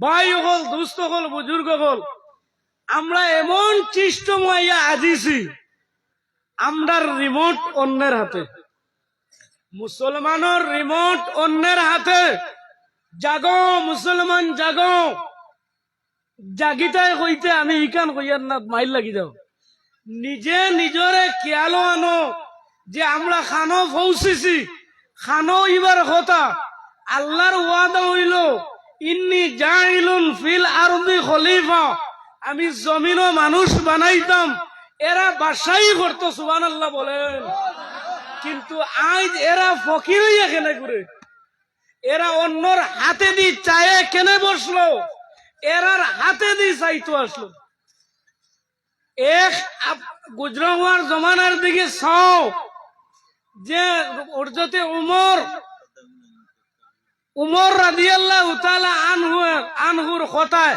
ভাই হল, দুস্থ হল, বুজুর্গ হল, আমরা এমন চিষ্টময়া আজিছি, আমরার রিমোট অন্যের হাতে। মুসলমানের রিমোট অন্যের হাতে। জাগো মুসলমান জাগো, জাগিটাই কইতে আমি ইকান কইয়ার না মাইল লাগি যাও। নিজে নিজরে খেয়ালো আনো যে আমরা খানো পৌঁছেছি, খানো ইবার কথা। আল্লাহর ওয়াদা হইল ইন্নি জাইলুন ফিল আরদি খলিফা, আমি জমিন ও মানুষ বানাইতাম। এরা বাসাই করতো, সুবহানাল্লাহ বলেন। কিন্তু আজ এরা ফকির হইয়া কেনে ঘুরে, এরা অন্যর হাতে দি চায়ে কেনে বসলো, এরার হাতে দি চাইতো আসলো। এক গুজরাওয়ার জমানার দিকে চাও যে ওরজতে উমর রাদিয়াল্লাহু তাআলা আনহুর কথায়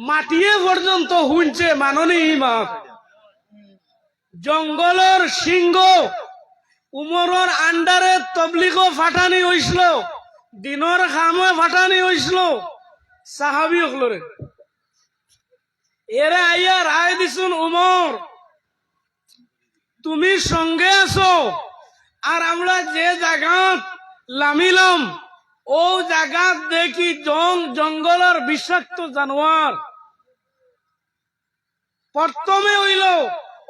মাটিয়ে পর্যন্ত শুনছে মাননী ইমাম। জঙ্গলের সিংহ উমরের আন্ডারে তবলিগও ফাটানি হইছিল, দিনের খামও ফাটানি হইছিল সাহাবী হলরে। এরা আইয়া রায় দিছুন, উমর তুমি সঙ্গে আছো, আর আমরা যে জায়গা লামিলাম ও জায়গা দেখি জঙ্গলের বিষাক্ত জানোয়ার। প্রথমে হইল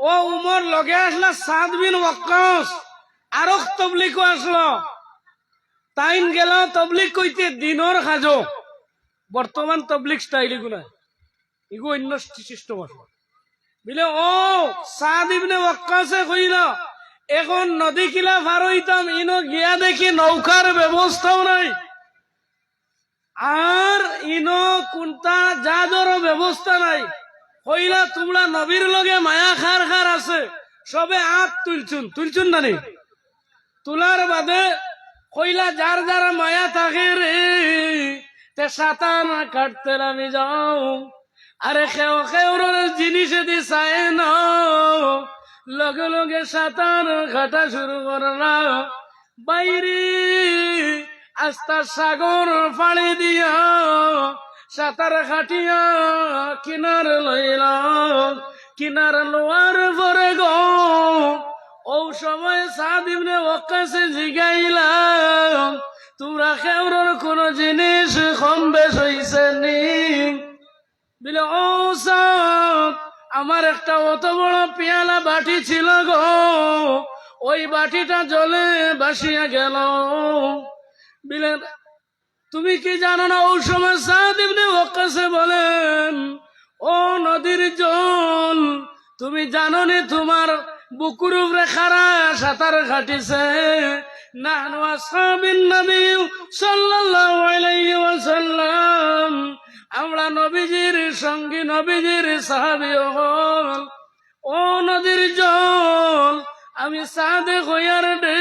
ও উমর লগে আসলা সাদ বিন ওয়াক্কাস, আরো তবলিগ আসলো। তাইন গেল তবলিগ কইতে দিনর খাজো। বর্তমান তবলিগ স্টাইল এগুলা, এগু অন্য সিস্টেম আসলো। বিলে ও সাদ ইবনে ওয়াক্কাসে কইল এখন নদী কিলা পার হইতাম, ইনো গিয়া দেখি নৌকার ব্যবস্থাও নাই, আর ইনো কোনটা জাহাজেরও ব্যবস্থা নাই। কইলা তোমরা নবীর লগে মায়া খার খার আছে, সবে হাত তুলছুন নানি। তোলার বাদে কইলা যার যার মায়া থাকে রে, তে সাতান কাটতে আমি যাও। আরে খেও খেওর জিনিস দি চায় না, লগে লগে সাঁতার কাটা শুরু করলা। বাইরে আস্তা সাগর পাড়ি দিয়া সাঁতার খাটিয়া কিনার লইলাম। কিনার লোয়ার পরে গো ও সময় সাদ ইবনে ওয়াক্কাসে জিগাইলাম তোমরা খেওরের কোন জিনিস কম বেশ হইছে নি? বিলে ও সাদ, আমার একটা অত বড় পেয়ালা বাটি ছিল গো, ওই বাটিটা জলে ভাসিয়া গেল। বিলে তুমি কি জানো না? ওই সময় সাদ ইবনে ওয়াক্কাসে বলেন ও নদীর জল, তুমি জানো নি তোমার বুকুর উপরে খারা সাঁতার কাটিছে? নাহনু আসহাবিন নবী সাল্লাল্লাহু আলাইহি ওয়াসাল্লাম, আমরা নবীজির সঙ্গী, নবীজির সাহাবী হল। ও নদীর জল, আমি সাদে কইয়ার দে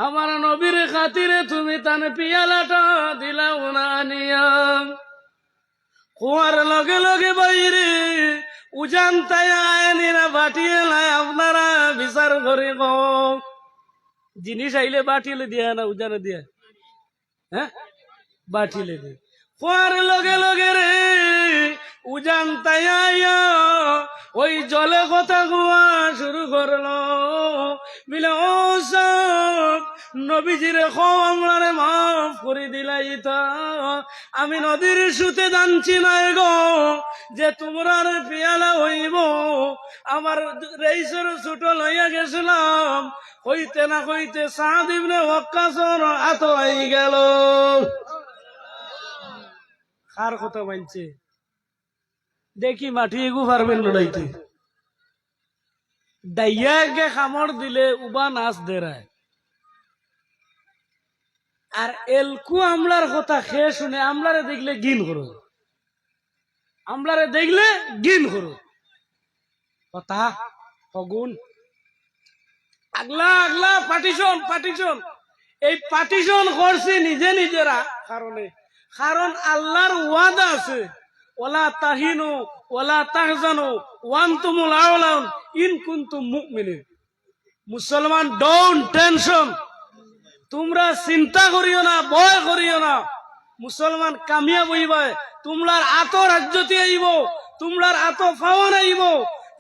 আমার নবীর খাতিরে তুমি তান পিয়ালাটা দিলাও না আনিয়া। কুয়ার লগে লগে বাইরে উজান তাই আয়নিরা বাটিয়ে লাই, আপনারা বিচার করে কম জিনিস আইলে বাটিলে দিয়া না উজানে দিয়া, হ্যাঁ বাটিলে দিয়ে। কুয়ার লগে লগে রে উজান তাই আয়া ওই জলে কথা কুয়া শুরু করলো। বিলে ও সব নবীজিরে খো আমরারে মাফ করে দিলাই তা, আমি নদীর সুতে জানছি না গো যে তোমরার পিয়ালা হইব। আমার রেইসের ছোট লইয়া গেছিলাম, হইতে না হইতে সাদ ইবনে ওয়াক্কাসর হাত হয়ে গেল। কার কথা বলছে দেখি? মাটি এগু পারবেন লড়াইতে? ডাইয়াকে খামড় দিলে উবা নাচ দেরায়। আর এলকু আমলার কথা খেয়ে শুনে আমলারে দেখলে গিন করো, আমলারে দেখলে গিন করো। কথা হগুন আগলা আগলা পার্টিশন এই পার্টিশন করছি নিজে নিজেরা কারণে। কারণ আল্লাহর ওয়াদা আছে ওয়ালা তাহিনু ওয়ালা তাহজানু ওয়া আনতুমুল আ'লাউন ইন কুনতুম মুমিনিন। মুসলমান ডোন্ট টেনশন, তোমরা চিন্তা করিও না, ভয় করিও না। মুসলমান কামিয়াব হইবে, তোমলার আত রাজ্যতে আইব, তোমলার আত ফাওয়ান আইব।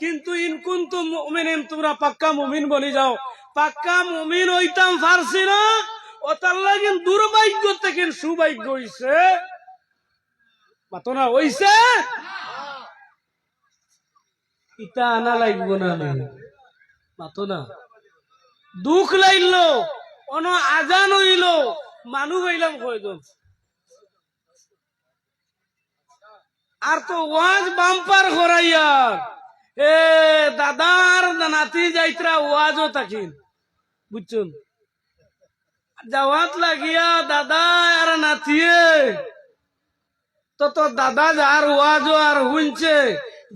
কিন্তু ইনকুন্তু মুমিনিন, তোমরা পাক্কা মুমিন বনি যাও। পাক্কা মুমিন হইতাম পারছি না, ও তার লাগি দুর্ভাগ্য থেকে সুভাগ্য হইছে। মাতো না হইছে, ইটা আনা লাগবো না, মাতো না। দুঃখ লাগল, অন আজান হইল, মানুষ হইলাম কয়জন। আর তো ওয়াজ বাম্পার করাইয়ার, এ দাদার নাতি যাইত্রা ওয়াজও থাকিন, বুঝছেন? যাওয়াত লাগিয়া দাদা আর নাতিয়ে তো দাদা যার ওয়াজও আর শুনছে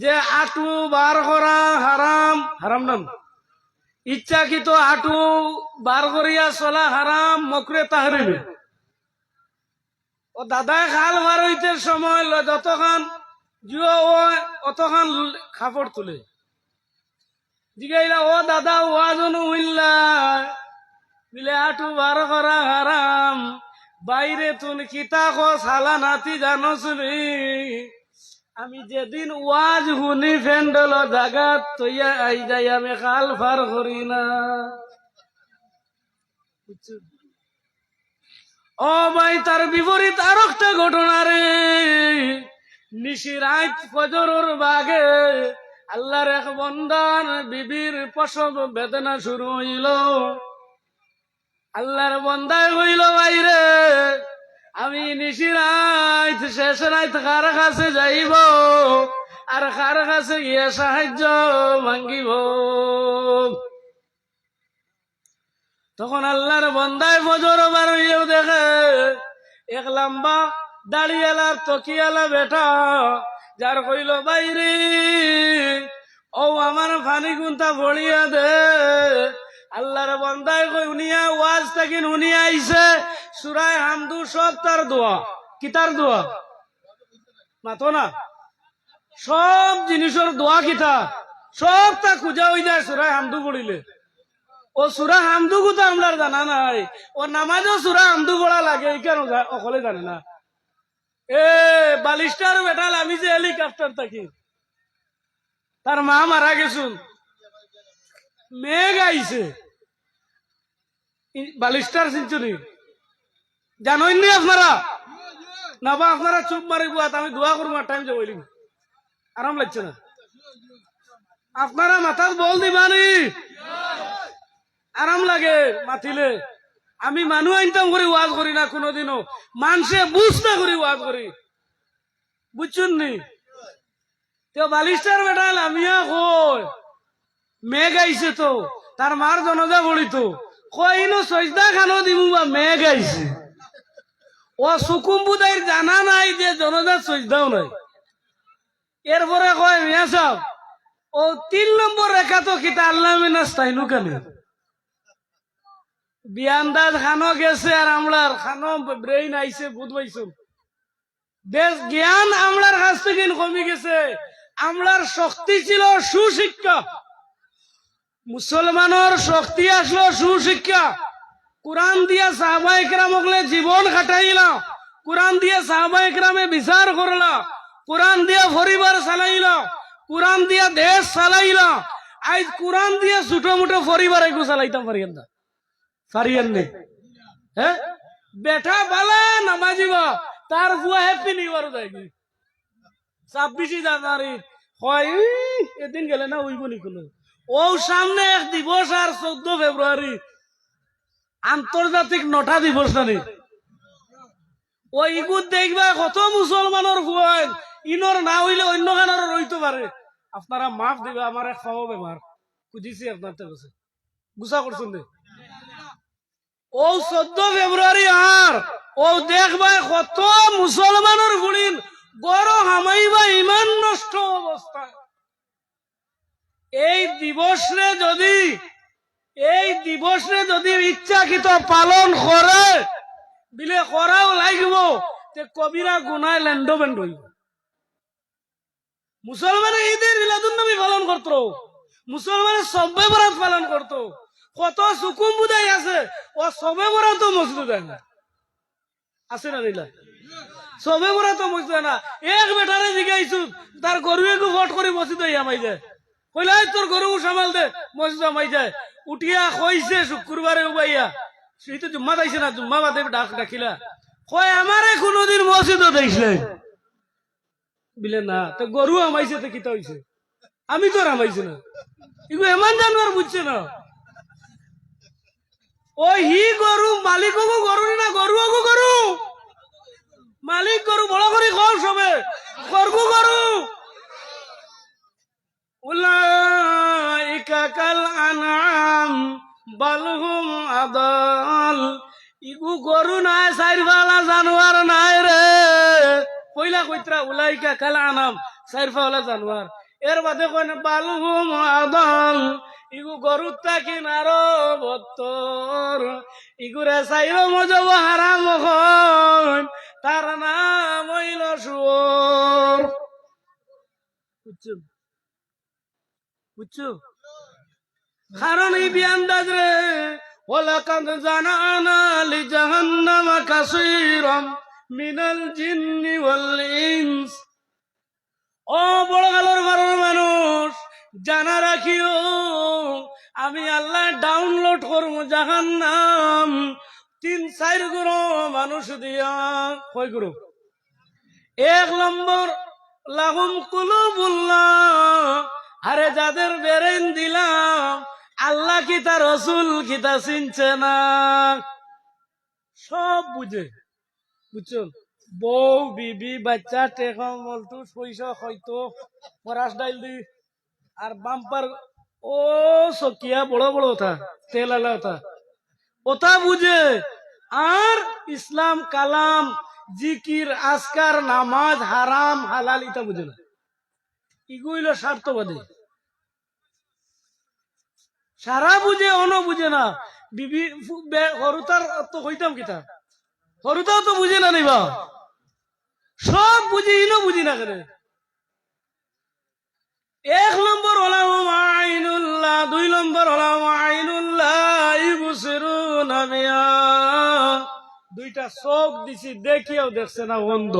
যে আটু বার করা হারাম, হারাম নাম ইচ্ছাকৃত আটু বার করিয়া চলা হারাম, মকরে তাহরিমে। ও দাদায় খাল বার হইতে সময় যতক্ষণ জিও অতক্ষণ খাপড় তুলে জিগাইলা, ও দাদা ওয়াজন হইল্লা বিলে আটু বার করা হারাম, বাইরে তুন কিতা কো সালা নাতি জানোস রে। আমি যেদিন ওয়াজ শুনি ফেন্ডল জাগাত তৈয়া আই যাই, আমি খাল ফার করি না। ও ভাই, তার বিপরীত আর একটা ঘটনা রে। নিশি রাত ফজরের বাগে আল্লাহর এক বন্দার বিবির প্রসব বেদনা শুরু হইল। আল্লাহর বন্দায় হইল, বাইরে আমি নিশি রাত শেষ রাত কার কাছে যাইব আর কার কাছে গিয়ে সাহায্য মাঙ্গিব। তখন আল্লাহর বন্দায় ফজর বার হইলেও দেখে এক লম্বা দাড়িয়ালা তকিয়ালা বেটা, যার কইল, বাইরে ও আমার ফানি গুন্তা ভরিয়া দে। আল্লাহর বন্দায় কই উনিয়া ওয়াজ তাকিন উনিয়া আইছে সূরা হামদু, সব তার দোয়া। কি তার দোয়া? মাতো না, সব জিনিসের দোয়া কিতা সব তা খুঁজা হয়ে যায় সূরা হামদু পড়িলে। ও সূরা হামদু তো আমরা জানা নাই, ও নামাজও সূরা হামদু পড়া লাগে, এই কেন অকলে জানে না। এ বালিশটার বেটাল, আমি যে হেলিকপ্টার থাকি, তার মা মারা গেছুন, মেঘ আইছে বালিশটার সেঞ্চুরি, জানোই নি আপনারা? না বা আপনারা চুপ মারিব, আমি দোয়া করবো, টাইম যে বলিম, আরাম লাগছে না? আপনারা মাথার বল দিবানি, আরাম লাগে মাতিলে। আমি মানুষ আনতাম করি ওয়াজ করি না কোনোদিনও, মানুষে বুঝতে করি ওয়াজ করি, বুঝছুন নি? তো বালিশটার বেটাল আমিয়া কই মেঘ আইছে, তো তার মার জনজা পড়িত, কইনো সজদা খানো দিমু বা মেঘ আইছে। ও সুকুম বুদাই জানা নাই যে জনজা সজদাও নাই। এরপরে কয়, মিয়া সাহেব ও 3 নম্বর রেখা তো কিতা আল্লাহ মিনাস তাইনু কেন? বিয়ান্দাজ খানো গেছে আর আমলার খানো ব্রেইন আইছে, বুধ পাইছো দেশ জ্ঞান আমলার কাছ থেকে কমে গেছে। আমলার শক্তি ছিল সুশিক্ষা, মুসলমানের শক্তি আসলো সুশিক্ষা। কোরআন দিয়া সাহাবা ইকরাম হলে জীবন খাটাইলা, কোরআন দিয়া সাহাবা ইকরামে বিচার করলা, কোরআন দিয়া পরিবার চালাইলা, কোরআন দিয়া দেশ চালাইলা। আজ কোরআন দিয়া ছোট মোটো পরিবার একটু চালাইতাম পারিয়েন না, পারিয়েন নেই? হ্যাঁ, বেটা বালা নামাজিবা, তার বুয়া হ্যাপি নিউ ইয়ার যায়নি 26 জানুয়ারি হয়, এদিন গেলে না উইব নি কোনো। ও সামনে এক দিবস আর 14 ফেব্রুয়ারি আন্তর্জাতিক নটা দিবস নানি। ও ইগুত দেখবা কত মুসলমানের ভুয়ান, ইনর না হইলে অন্য খানার রইতে পারে। আপনারা মাফ দিবে, আমার এক খাওয়া বেমার বুঝিছি, আপনার কাছে গুছা করছেন দে। ও 14 ফেব্রুয়ারি আর ও দেখবা কত মুসলমানের গুড়িন গড় হামাইবা ইমান নষ্ট অবস্থা। এই দিবসে যদি ইচ্ছাকৃত পালন করে বিলে করাও লাগব, কবিরা গুনায় লেন্ড বেন্ড হইব। মুসলমানে ঈদের মিলাদুন নবী পালন করত, মুসলমানে সবে বরাত পালন করত। কত সুকুম বুদাই আছে, ও সবে বরাত মসজিদ যায় না, আছে না? সবে মোরা তো বুঝতে না এক বেটারে জিগাইছু তার গরু একটু ভট করে মসজিদ আমাই যায় কইলা তোর গরু সামাল দে মসজিদ আমাই যায় উঠিয়া কইছে শুক্রবারে উবাইয়া সেই তো জুম্মা দাইছে না জুম্মা বাদে ডাকিলা কয় আমারে কোনদিন মসজিদও দেখলে বিলে না তো গরু আমাইছে তো কিতা হইছে আমি তো রামাইছি না এগুলো এমন জানোয়ার বুঝছে না ওই হি গরু মালিকও গরু না গরুও গরু মালিক গরু বড় করে খাও সবে গরু গরু উলাইকা কাল আনআম বাল হুম আদাল ইগু গরু নাই চাইরফালা জানোয়ার নাই রে পয়লা কইত্রা উলাইকা কাল আনাম চাইরফালা জানোয়ার এর বাদে কয় বাল হুম আদাল ইগু গরুর তাকি নারো বত্তর ইগুরে চাইর মজব হারাম হন তার নাম হইল শুয়োর বুঝছো বুঝছো কারণ এই বিয়ান্দাজ রে ওয়ালাকাদ জানানা লি জাহান্নামা কাসীরাম মিনাল জিন্নি ওয়াল ইনস ও বড় গালোর ঘরের মানুষ জানা রাখিও আমি আল্লাহ ডাউনলোড করবো জাহান্নাম 3-4 গুণ মানুষ দিয়া কয় গুণ 1 নম্বর লাহুম কুলুবুল্লাহ আরে যাদের বেরেন দিলাম আল্লাহ কি তার রসুল কি তা চিনছে না সব বুঝে বুঝছো বউ বিবি বাচ্চা টেকম মলটু পয়সা হয়তো পরাস ডাইল দি আর বাম্পার ও সকিয়া বড় বড় ওটা তেল আলা ওটা ওটা বুঝে আর ইসলাম কালাম জিকির আসকার নামাজ হারাম হালাল ইটা বুঝে না ইগুইল স্বার্থবাদী সারা বুঝে অন বুঝে না বিবি হরুতার তো হইতাম কিতা হরুতাও তো বুঝে না নিবা সব বুঝি ইনো বুঝি না করে 1 নম্বর হলাম আইনুল্লাহ 2 নম্বর হলাম আইনুল্লাহ ইবসিরুনা বিহা দুইটা চোখ দিছি দেখিও দেখছে না অন্ধ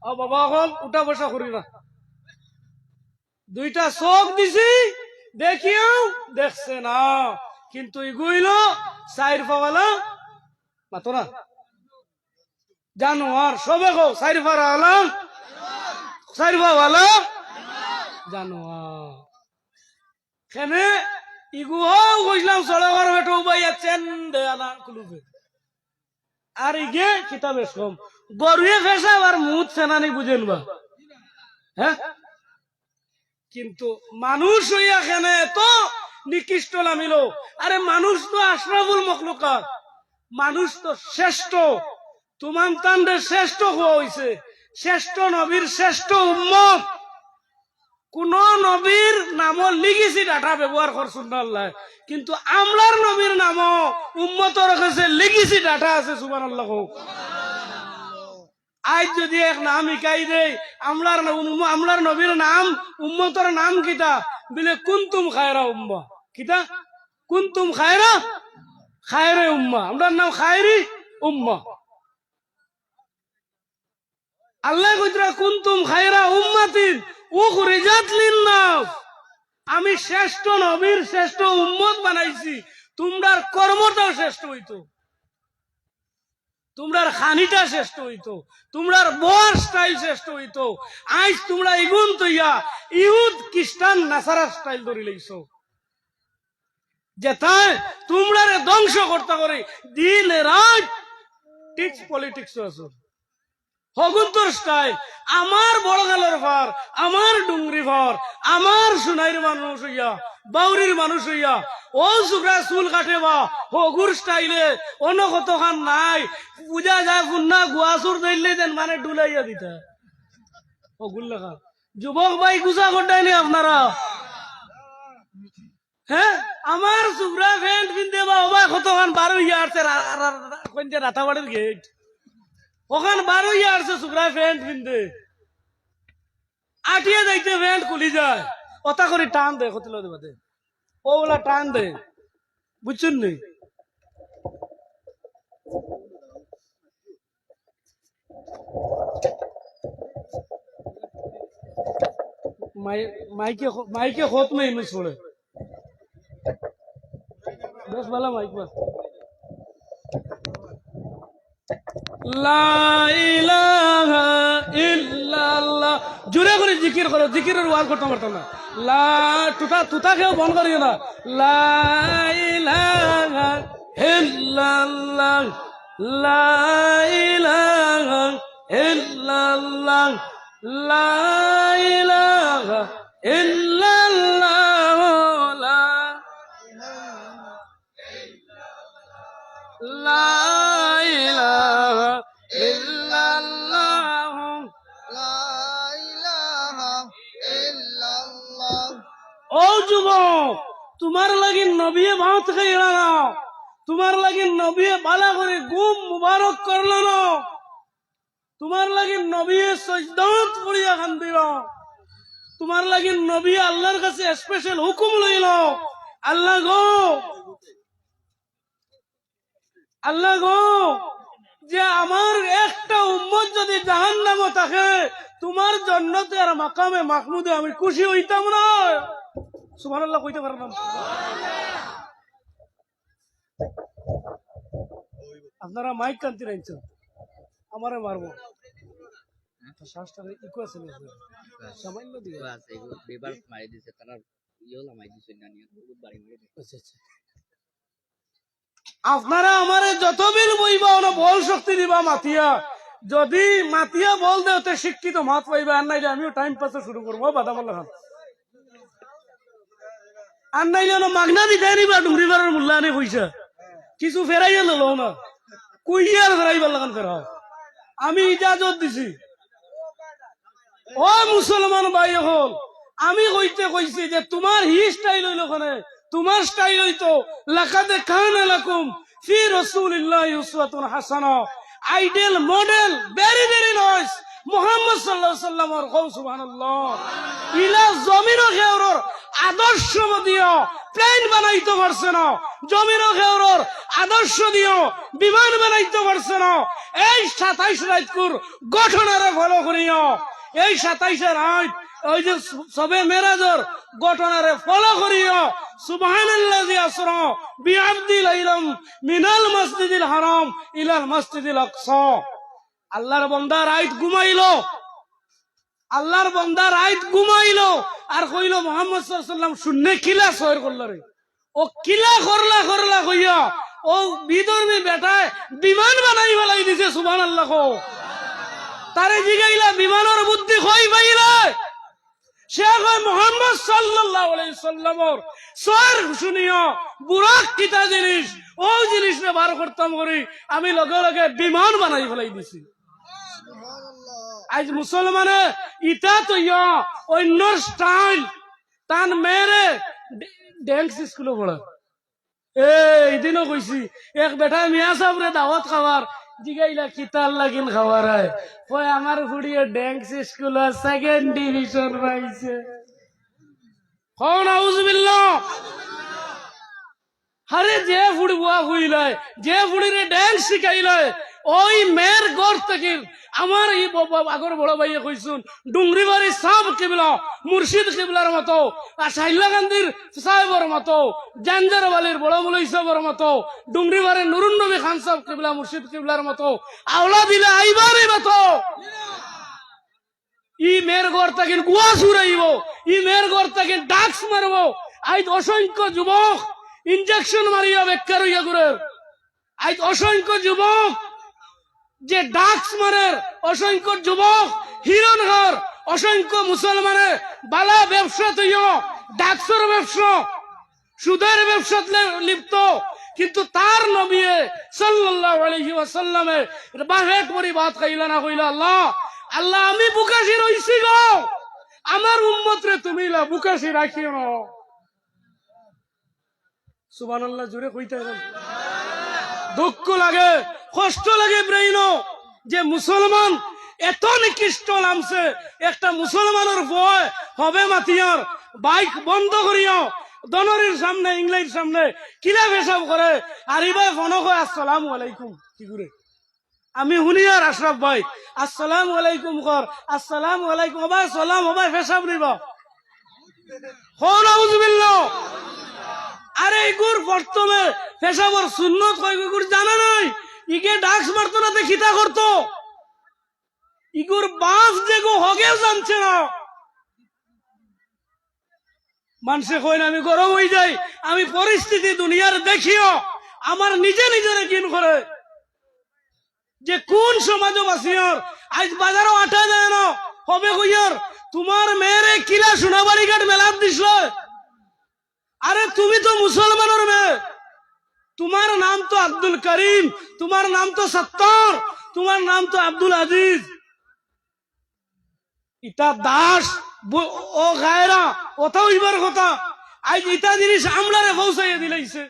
ও বাবা হল উঠা বসা করি না দুইটা চোখ দিছি দেখিও দেখছে না কিন্তু ইগুইল সাইর পাওয়ালা মাতো না জানোয়ার সবে গো সাইর পাওয়ালা সাইর পাওয়ালা জানোয়ার কেনে ইগু কইলাম সড়াবার বেটো বাইয়া চেন দে আনা কুলুবে আর ইগে কিতাবে কম গরুয়ে ফেসা আর মুত সেনানি বুঝেন বা হ্যাঁ কিন্তু মানুষ হইয়া কেনে তো নিকৃষ্ট নামিল আরে মানুষ তো আশরাফুল মখলুকাত মানুষ তো শ্রেষ্ঠ তুমান তান্ডে শ্রেষ্ঠ হওয়া হইছে শ্রেষ্ঠ নবীর শ্রেষ্ঠ উম্মত কোন নবীর নাম লিগেছি ডাটা ব্যবহার করছুন না আল্লাহ কিন্তু আমলার নবীর নাম উম্মতর কাছে লিগেছি ডাটা আছে সুবহানাল্লাহ আজ যদি এক নাম ইকাই দেই আমলার নবীর নাম উম্মতর নাম কিতা বিলে কুনতুম খায়রা উম্মাহ কিতা কুনতুম খায়রা খায়রে উম্মাহ আমরার নাম খায়রি উম্মাহ আল্লাহ কইতরা কুনতুম খায়রা উম্মাতিন উখরিজাত লিন-নাস আমি শ্রেষ্ঠ নবীর শ্রেষ্ঠ উম্মত বানাইছি তোমরার কর্মটাও শ্রেষ্ঠ হইতো তোমরার খানিটা শ্রেষ্ঠ হইতো তোমরার বর স্টাইল শ্রেষ্ঠ হইতো আজ তোমরা ইগুন তৈয়া ইহুদ খ্রিস্টান নাসারা স্টাইল ধরে লইছো যেথায় তোমরারে ধ্বংস করতে করে দিন রাত টিক্স পলিটিক্স আছো হগুন্তর স্টাইল আমার বড় গালের ভার আমার ডুংরি ভার আমার সোনাইর মানুষ হইয়া বাউরির মানুষ হইয়া ও সুগরা চুল কাটে বা হগুর স্টাইলে অন্য কতখান নাই পূজা যায় ফুন্না গুয়াসুর দিলে দেন মানে ডুলাইয়া দিতা হগুর লেখা যুবক ভাই গুছা করতেনি আপনারা হ্যাঁ আমার সুগরা প্যান্ট পিনতে বা ওবা কতখান 12 ইয়ার কোনটা রাতাবাড়ির গেট ওখান 12 ইয়ার সুগরা প্যান্ট পিনতে আটিয়া যাইতে প্যান্ট খুলি যায় ওটা করে টান দে কত লোক দেবে ওগুলা টান দে বুঝছেন নি माइके खोत में ही छोड़े बस वाला माइक पर ला इलाहा इल्लाल्लाह जुरे করে জিকির করো জিকিরের ওয়াজ করতে পারতাম না লা তুতা কেউ বন্ধ করিও না লা ইলাহা ইল্লাল্লাহ লা ইলাহা ইল্লাল্লাহ লা ইলাহা ইল্লাল্লাহ লা ইলাহা ইল্লাল্লাহ লা ইলাহা ইল্লাল্লাহ। ও যুবক তোমার লাগি নবিয়ে ভাত খাইল না তোমার লাগি নবিয়ে বালা করে গুম মুবারক করল না তোমার লাগি নবিয়ে সজদাত পড়িয়া কান্দিল তোমার লাগি নবী আল্লাহর কাছে স্পেশাল হুকুম লইল আল্লাহ গো যে আমার একটা উম্মত যদি জাহান্নামে থাকে তোমার জন্নতে আর মাকামে মাহমুদে আমি খুশি হইতাম না সুবহানাল্লাহ কইতে পারলাম আপনারা মাইক কান্তি রাখছেন আমারে মারবো শ্বাসটা ইকো আছে সামান্য দিয়ে আছে এগুলো রিভার্স মারি দিছে তারা ইয়োলা মারি দিছে না নিয়ে বহুত বাড়ি মারি আচ্ছা আচ্ছা আপনারা আমারে যত বিল বইবা না বল শক্তি দিবা মাতিয়া যদি মাতিয়া বল দেওতে শিক্ষিত মাত পাইবা আর নাইলে আমিও টাইম পাসে শুরু করবো বাধা বললাম আর নাইলে মাগনা দিতে নিবা ডুংরিবারের মূল্যায়নে পয়সা কিছু ফেরাইয়া নিল না কুইয়ার ফেরাইবার লাগান ফেরাও আমি ইজাজত দিছি ও মুসলমান ভাই হল আমি কইছি যে তোমার হি স্টাইল হইল ওখানে তোমার স্টাইল হইতো লাকাদ কানা লাকুম ফি রাসূলিল্লাহি উসওয়াতুন হাসানা ideal model very very nice Muhammad সাল্লাল্লাহু আলাইহি ওয়াসাল্লামের কও সুবহানাল্লাহ ইলা জমিন খেওরর আদর্শ দিও প্লেন বানাইতে পারছে না জমিন খেওরর আদর্শ দিও বিমান বানাইতে পারছে না এই 27 রাতকুর গঠনারে ফলো করিও এই 27 রাত ওই যে সবে মেরাজর ঘটনারে ফলো করিও সুবহানাল্লাযী আসরা বিআবদিল ইলাম মিনাল মসজিদিল হারাম ইলাল মসজিদিল আকসা আল্লাহর বান্দা রাত ঘুমাইলো আর কইলো মুহাম্মদ সাল্লাল্লাহু আলাইহি ওয়াসাল্লাম শুননে কিলা সয়র করল রে ও কিলা করলা কইয়া ও বিধর্মী বেটায় বিমান বানাই ফেলাই দিছে সুবহানাল্লাহ কো তারে জিগাইলা বিমানের বুদ্ধি কই পাইলা শেখ মুহাম্মদ সাল্লাল্লাহু আলাইহি সাল্লামর সর শুনিও বুরাক কিতা জিনিস ও জিনিসে বার করতাম করি আমি লগে লগে বিমান বানাই ফেলাই দিছি আজ মুসলমানে ইটা তো অন্য স্টাইল তান মেরে ড্যান্স স্কুলে পড়া এইদিনও কইছি এক বেটা মিয়া সাহেবরে দাওয়াত খাবার জিগাইলা কিতাল লাগিন খাবার কয় আমার ফুড়িয়ে ড্যান্স স্কুল সেকেন্ড ডিভিশন পাইছে কোন আউযুবিল্লাহ আরে যে ফুড়ি বুয়া হইলাই যে ফুড়িরে ড্যান্স শিখাইলাই ওই মেয়ের ঘর থেকে আমার এই আগর বড় ভাইয়ে কইছুন ডুংরিবাড়ি সাহেব কিবলা মুর্শিদ কিবলার মতো আর শাইলা গান্ধীর সাহেবের মতো জাঞ্জারবালির বড় মুলাই সাহেবের মতো ডুংরিবাড়ির নুরুন নবী খান সাহেব কিবলা মুর্শিদ কিবলার মতো আওলা দিলে আইবারই মতো ই মেয়ের ঘর থেকে গুয়া সুরাইব ই মেয়ের ঘর থেকে ডাক্স মারব আজ অসংখ্য যুবক ইনজেকশন মারিয়া বেকার হইয়া ঘুরে আজ অসংখ্য যুবক যে ডাক্স মারের অসংখ্য যুবক হিরণ ঘর অসংখ্য মুসলমানের বালা ব্যবসা তৈয় ডাক্সর ব্যবসা সুদের ব্যবসা লিপ্ত কিন্তু তার নবী সাল্লাল্লাহু আলাইহি ওয়াসাল্লামে বাহেট পরি বাত কইলা না কইলা আল্লাহ আল্লাহ আমি বুকাশি রইছি গো আমার উম্মত রে তুমি বুকাশি রাখিও না সুবহানাল্লাহ জোরে কইতে দুঃখ লাগে কষ্ট লাগে ব্রেইনো যে মুসলমান এত নিকৃষ্ট নামছে একটা মুসলমানের ভয় হবে মাতিয়ার বাইক বন্ধ করিও দনরির সামনে ইংল্যান্ডের সামনে কিলা পেশাব করে আর ইবাই ফোন কয় আসসালামু আলাইকুম কি করে আমি শুনি আর আশরাফ ভাই আসসালামু আলাইকুম কর, আসসালামু আলাইকুম আবার সালাম হবে ফেসাব নিব নাউজুবিল্লাহ। আরে এগুর প্রথমে ফেসাবর সুন্নত কয়গুর জানা নাই, ইগে ডাক্স মারতো না তে খিতা করতো, ইগুর বাপ যেগো হগেও জানছে না। মানুষে কই না আমি গরম হয়ে যাই, আমি পরিস্থিতি দুনিয়ার দেখিও আমার নিজে নিজেরে কিন করে যে কোন সমাজও বাসিয়র আজ বাজারও আটা যায় না হবে কইয়ার তোমার মেয়েরে কিলা সোনাবাড়ি ঘাট মেলাত দিছিল। আরে তুমি তো মুসলমানের মেয়ে, তোমার নাম তো আব্দুল করিম, তোমার নাম তো সত্তর, তোমার নাম তো আব্দুল আজিজ, ইটা দাস ও গায়রা ওটাও ইবার কথা। আজ ইটা জিনিস আমলারে পৌঁছাইয়া দিলাইছে।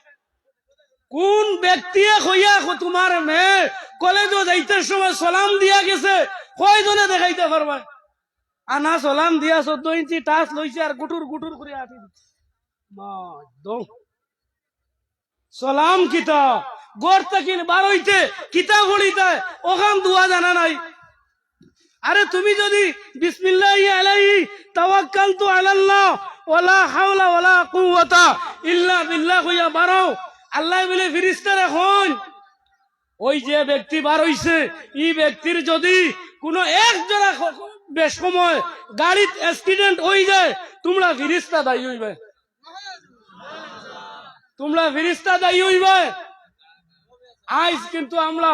কোন ব্যক্তি কইয়া তোমার মেয়ে কলেজে যাইতে সময় সালাম দিয়া গেছে কয়জনে দেখাইতে পারবা? আনা সালাম দিয়া 14 ইঞ্চি টাচ লইছে আর গুটুর গুটুর করে আটি দিচ্ছে। সালাম কিতা গড় থেকে বার হইতে কিতা ঘড়িতে ওখান দুয়া জানা নাই। আরে তুমি যদি বিসমিল্লাহি আলাইহি তাওয়াক্কালতু আলাল্লাহ ওয়ালা হাওলা ওয়ালা কুওয়াতা ইল্লা বিল্লাহ কইয়া বারো, আল্লাহ বলে ফেরেশতারা হন ওই যে ব্যক্তি বার হইছে এই ব্যক্তির যদি কোনো এক জোড়া বেশ সময় গাড়িতে অ্যাক্সিডেন্ট হই যায় তোমরা ফেরেশতা দায়ী হইবে, তোমরা ফেরেশতা দায়ী হইবে। আজ কিন্তু আমরা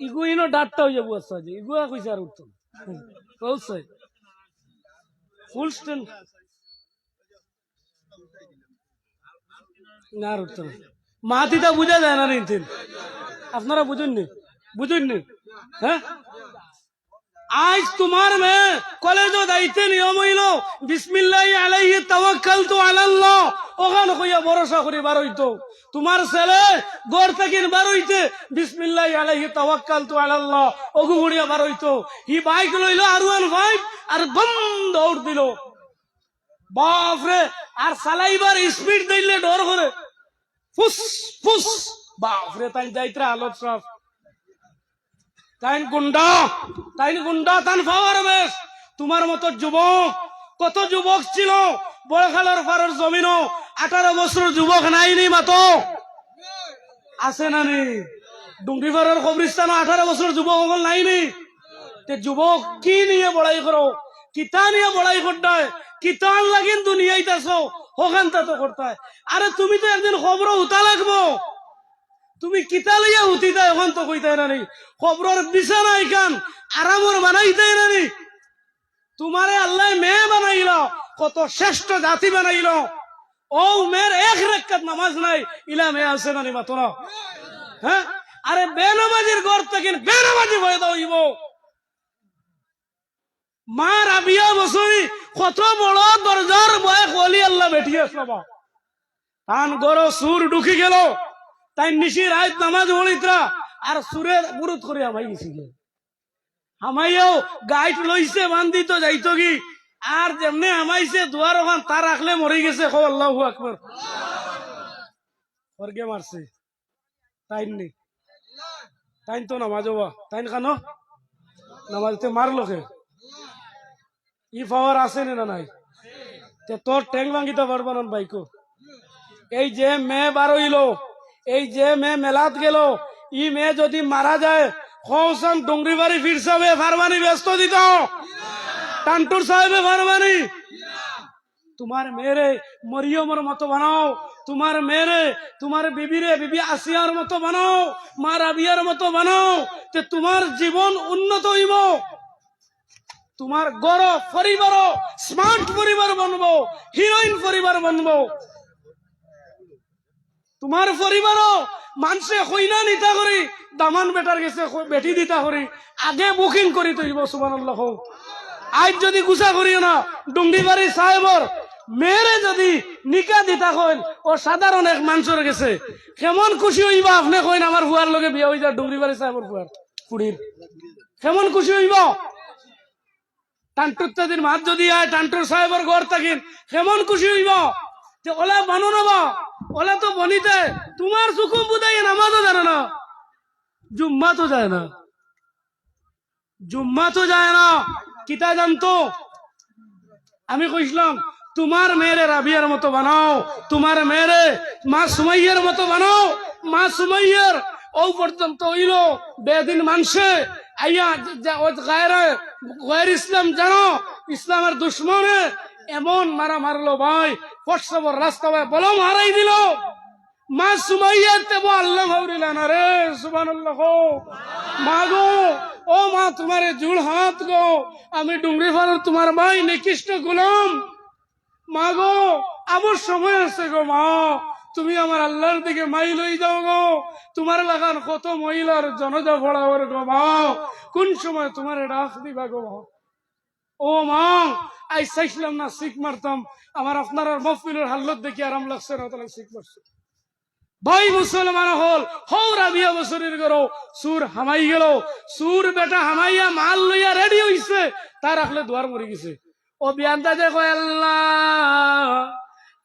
ইগুইনো ডাটটা হয়ে যাবো আচ্ছা যে ইগুয়া কইছে আর উঠতো বলছে ফুল স্ট্যান্ড না আর উঠতো না। মাতিটা বুঝা যায় না নিন, আপনারা বুঝুননি বুঝুননি? হ্যাঁ আজ তোমার মেয়ে কলেজে যাইতে নিয়ম হইল বিসমিল্লাহি আলাইহি তাওয়াক্কালতু আলাল্লাহ ওখানে কইয়া ভরসা করে বার হইতো। তোমার ছেলে গড় থেকে বার হইতে বিসমিল্লাহি আলাইহি তাওয়াক্কালতু আলাল্লাহ ওগু গড়িয়া বার হইতো। হি বাইক লইলো R15 আর বম দৌড় দিল, বাপরে আর চালাইবার স্পিড দিলে ডর করে ফুস ফুস, বাপরে তাই যাইত্রা আলোক সব তাইন গুন্ডা তান পাওয়ার বেশ। তোমার মতো যুবক কত যুবক ছিল বড়খালার পাড়ের জমিনও 18 বছর যুবক নাইনি মাতো আছে নানি? ডুঙ্গি পাড়ের কবরিস্তানও 18 বছর যুবক নাইনি? তে যুবক কি নিয়ে বড়াই করো, কিতা নিয়ে বড়াই করতে, কিতান লাগিন দুনিয়াইতে আসো ওখান তো করতে। আরে তুমি তো একদিন খবর উঠা লাগবো, তুমি কিতা লইয়া উঠিতা এখন তো কইতাই নানি, খবরের বিছানা এখান আরামর বানাইতাই নানি। তোমারে আল্লাহ মেয়ে বানাইল, কত শ্রেষ্ঠ জাতি বানাইল, ও মেয়ের এক রাকাত নামাজ নাই, ইলা মেয়ে আছে নানি মাতো না? হ্যাঁ আরে বেনামাজির ঘর থেকে বেনামাজি হয়ে দাইব। মা রাবিয়া বসরি কত বড় দরজার বয়স ওলি আল্লাহ বেঠিয়ে সবা তান গরো সুর ঢুকি গেল, তাই নিশি রাত নামাজ পড়িতরা আর সুরে গুরুত করে আমাই গেছি গে আমাইও গাইড লইছে বান্ধি তো যাইতো কি আর যেমনে আমাইছে দুয়ার ওখান তার রাখলে মরে গেছে কো আল্লাহু আকবার ফরগে মারছে তাইন নি তাইন তো নামাজ হওয়া তাইন খানো নামাজতে মারলো কে ই পাওয়ার আছে না নাই? তে তোর ট্যাং ভাঙিতে পারবো না বাইকো। এই যে মেয়ে বার হইল, এই যে মেয়ে মেলাত গেল, ই মেয়ে যদি মারা যায় খৌসান ডুঙ্গরি বাড়ি ফিরসাবে ফারমানি ব্যস্ত দিত টান্টুর সাহেবে ফারমানি। তোমার মেয়েরে মরিয়মের মতো বানাও, তোমার মেয়েরে তোমার বিবিরে বিবি আসিয়ার মতো বানাও, মা রাবিয়ার মতো বানাও, তে তোমার জীবন উন্নত হইব। তোমার গড় পরিবার স্মার্ট পরিবার বানবো, হিরোইন পরিবার বানবো। তোমার পরিবারও মানুষে কইনা নিতা করি দামান বেটার গেছে বেটি দিতা করি আগে বুকিং করি তৈব সুবহানাল্লাহ। আজ যদি গুছা করিও না ডুঙ্গি বাড়ি সাহেবর মেয়েরে যদি নিকা দিতা কইন ও সাধারণ এক মানুষের গেছে কেমন খুশি হইবা? আপনি কইন আমার ফুয়ার লগে বিয়া হই যা ডুঙ্গি বাড়ি সাহেবর ফুয়ার কুড়ির কেমন খুশি হইবা? টান্টুর তাদের মাত যদি আয় টান্টুর সাহেবর ঘর থাকিন কেমন খুশি হইব? ওলা বানো নবা ওলা তো বনিতে তোমার সুকুম বুঝাই নামাজও জানে না, জুম্মা তো যায় না, জুম্মা তো যায় না। কিতা জানতো? আমি কইছিলাম তোমার মেয়েরে রাবিয়ার মতো বানাও, তোমার মেয়েরে মা সুমাইয়ার মতো বানাও। মা সুমাইয়ার ও পর্যন্ত হইল বেদিন মানছে আইয়া গায়ের ইসলাম জানো, ইসলামের দুশ্মনে এমন মারা মারলো ভাই, পশ্চিমর রাস্তায় বলম হারাই দিল। মা সুমাইয়ার তেবো আল্লাহ ভাবরিলা না রে, সুবহানাল্লাহ। মা গো, ও মা তোমার জুড় হাত গো, আমি ডুংরি ফার তোমার ভাই নিকৃষ্ট গোলাম। মা গো, আমার সময় আছে গো মা, তুমি আমার আল্লাহর দিকে মাই লই যাও গো। তোমার লাগান কত মহিলার জনজা ফড়াওয়ার গো মা, কোন সময় তোমার ডাক দিবা গো মা। ও মা, আই চাইছিলাম না শিখ মারতাম, আমার আপনার মফিলের হাল্লত দেখি আরাম লাগছে না, তাহলে শিখ মারছে। ভাই মুসলমান হল হৌ রাবিয়া বছরের গরো সুর হামাই গেল, সুর বেটা হামাইয়া মাল লইয়া রেডি হইছে, তার রাখলে দুয়ার মরে গেছে। ও বিয়ানটা যে কয় আল্লাহ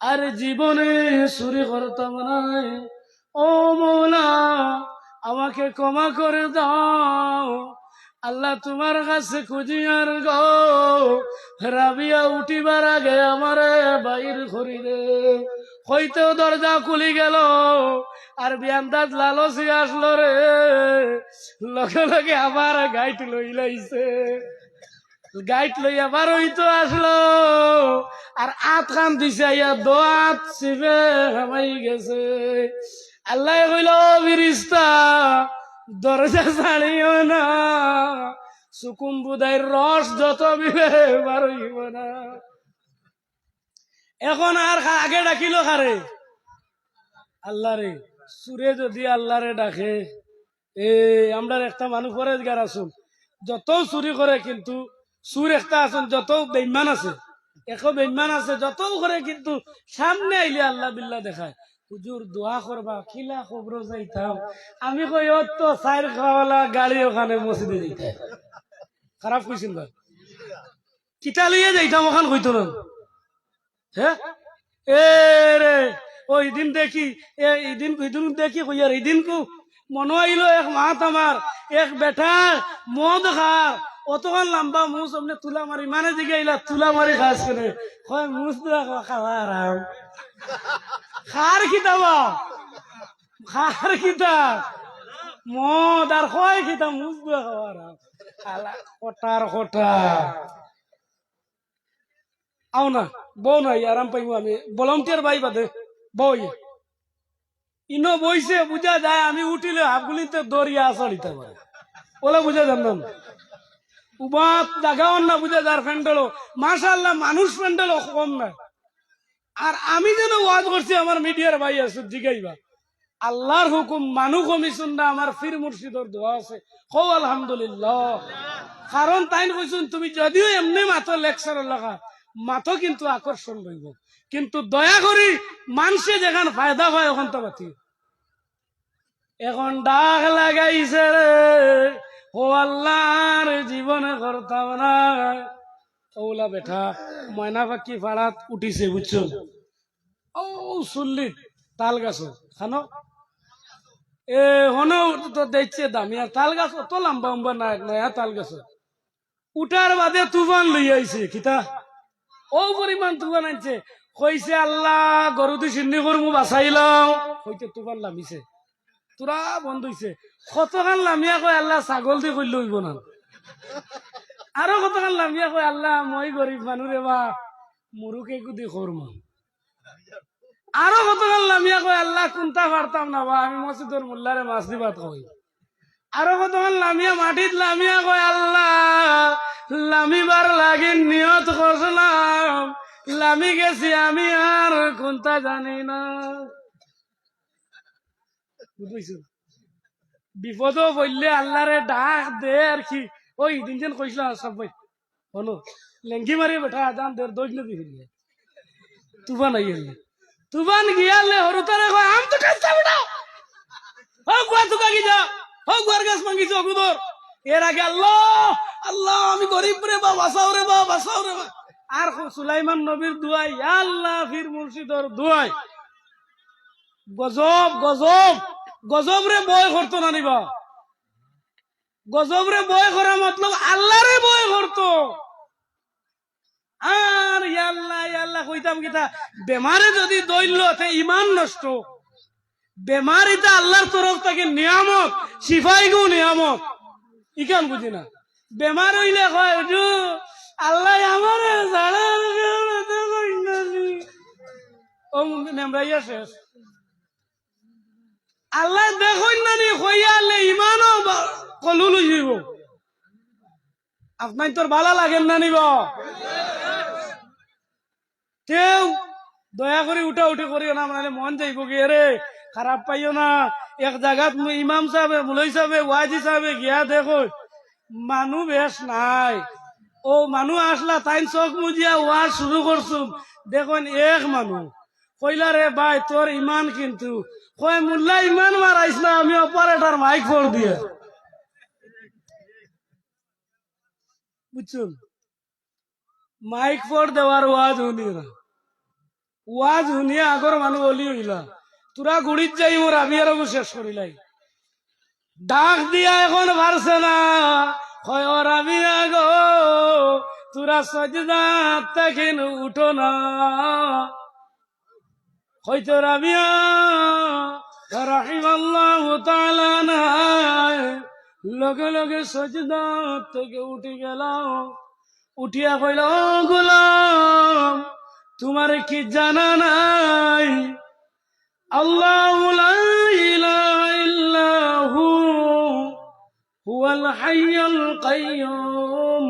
আর জীবনে চুরি করতাম না, ও মৌলা আমাকে ক্ষমা করে দাও। আল্লাহ তোমার কাছে খুঁজি আর গো, রাবিয়া উঠিবার আগে আমারে বাইর করি রে। হইতেও দরজা খুলি গেল, আর বিয়ান্দাজ লালসি আসলো রে, লগে লগে আবার গাইট লই লাইছে। গাইট লই আবার হইতো আসলো, আর আত খান দিছে, ইয়া দোয়াত চিপে হামাই গেছে। আল্লাহ কইল ফিরিস্তা দরজা ছাড়িও না, সুকুম বুদাইর রস যত বিবে বার হইব না। এখন আর আগে ডাকিল কারে? আল্লাহ রে। সুরে যদি আল্লাহ রে ডাকে, আমরা একটা মানুষ করে গার আসুন, যত চুরি করে কিন্তু সুর একটা আসুন, যত বেইমান আছে, একো বেইমান আছে, যত করে কিন্তু সামনে আইলে আল্লাহ বিল্লাহ দেখায়। হুজুর দোয়া করবা, খিলা খবর যাইতাম। আমি কই ও তো সাইর খাওয়ালা গাড়ি ওখানে মসজিদে যাইতে, খারাপ কইছিল ভাই, কিতা লইয়া যাইতাম ওখান কইতো না। হ্যাঁ এ রে, ওই দিন দেখি এইদিন দেখি কইয়ার এইদিন কু মনে আইল এক মাত আমার এক বেটা মদ খা, অতখান লম্বা মুস আপনি তুলা মারি মানে দিকে আইলা তুলা মারি খাস করে হয় মুস খাওয়া আরাম খার খিতাবা, খার খিতা মদ আর হয় খিতা মুস খাওয়া আরাম। কটার কটা আও না বউ নাই, আরাম পাইব আমি ভলান্টিয়ার ভাই বাদে বই ইনো বইছে, বুঝা যায় আমি উঠিলে হাফগুলিতে দরিয়া চলিতে পারে, ওলা বুঝা জানলাম উবাত জাগাও না, বুঝা যার ফ্যান্ডেল মাশাআল্লাহ মানুষ ফ্যান্ডেল কম না। আর আমি যেন ওয়াজ করছি, আমার মিডিয়ার ভাই আছে জিগাইবা, আল্লাহর হুকুম মানুষ কমিছুন না, আমার ফির মুর্শিদর দোয়া আছে, কও আলহামদুলিল্লাহ। কারণ তাই কইছুন তুমি যদিও এমনি মাথো লেকচার লাগা, মাথো কিন্তু আকর্ষণ রইব, কিন্তু দয়া করি মানুষে যেখান ফায়দা পায় ওখান তো বাতি। এখন ডাক লাগাইছে রে, ও আল্লাহর জীবনে করতাম না। ওলা বেঠা ময়না পাখি পাড়াত উঠিছে বুঝছো, ও চুল্লি তাল গাছ খানো হনো তো দেখছে দামিয়া তাল গাছ অত লম্বা লম্বা নয়া তাল গাছ উঠার বাদে তুফান লই আইছে, কিতা ও পরিমাণ তুফান আনছে, কইছে আল্লাহ গরু তুই চিন্নি করমু বাঁচাইলাম, হইতে তুফান নামিছে, তোরা বন্ধ হইছে। কতখান লামিয়া কয় আল্লাহ ছাগল দিয়ে করলে হইব না, আরো কতখান লামিয়া কয় আল্লাহ মই গরিব মানুষ রে বা মুরুকে কুদি করম, আরো কতখান লামিয়া কয় আল্লাহ কোনটা পারতাম না বা আমি মসজিদের মোল্লারে মাছ দিবাত কই, আরো কতক্ষণ লামিয়া মাটিত লামিয়া কয় আল্লাহ লামিবার লাগি নিয়ত করছিলাম, লামি গেছি আমি আর কোনটা জানি না। বুঝছো বিপদ বললে আল্লাহরে ডাক দে আর কি। ওই দিন যেন কইছিলাম সবাই হলো লেঙ্গি মারি বেঠা আদান দের দোজ নদী ফিরিয়ে তুফান আইলে, তুফান গিয়ালে হরুতারে কয় আম তো কাঁচা বেটা হোক গুয়া তুকা কি যা হোক গুয়ার গাছ মাঙ্গিছে অগুদর। এর আগে আল্লাহ আল্লাহ আমি গরিব রে বা বাঁচাও রে বা বাঁচাও রে বা। আর সুলাইমান নবীর দুয়াই আল্লাহ ফির মুর্শিদর দুয়াই গজব গজব গজব রে বয় করতো না নিবা গজব রে বয় করা মতলব আল্লাহরে বয় করতো আর ইয়াল্লাহ কইতাম কিতা বেমারে যদি দৈল্য তে ইমান নষ্ট বেমারিটা আল্লাহর তরফ থেকে নিয়ামত শিফাই গো নিয়ামত ইকান বুঝি না বেমার হইলে কয় আল্লাহ আমারে ও নেমরাইয়া শেষ আল্লাহ দেখুন নানি হইয়ালে ইমানও কলুল হইব আপনার তোর ভালো লাগেন না নিব কেউ দয়া করে উঠা উঠে করিও না মানে মন যাইব কি রে খারাপ পাইও না এক জায়গাত ইমাম সাহেব মুলই সাহেব ওয়াজি সাহেব গিয়া দেখো মানুষ বেশ নাই ও মানুষ আসলা তাই চোখ মুজিয়া ওয়াজ শুরু করছুন দেখুন এক মানুষ কইলা রে ভাই তোর ইমান কিন্তু কয় মোল্লা ইমান মারাইস না আমি অপারেটর মাইক ফোর দিয়ে বুঝছুন মাইক ফোর দেওয়ার ওয়াজ শুনি না ওয়াজ শুনিয়া আগর মানুষ বলি হইলা তোরা গুড়িত যাই মোর আমি আর শেষ করিলাই ডাক দিয়া এখন পারছে না হয় ওর আমি আগো তোরা সজদা তখন উঠো না হয়তো রাবিয়া রাহিমাল্লাহু তাআলা নাই লগে লগে সজদা থেকে উঠে গেল উঠিয়া কইল ও গোলাম তোমার কি জানা নাই আল্লাহু লা ইলাহা ইল্লাহু হুয়াল হাইয়ুল কাইয়্যুম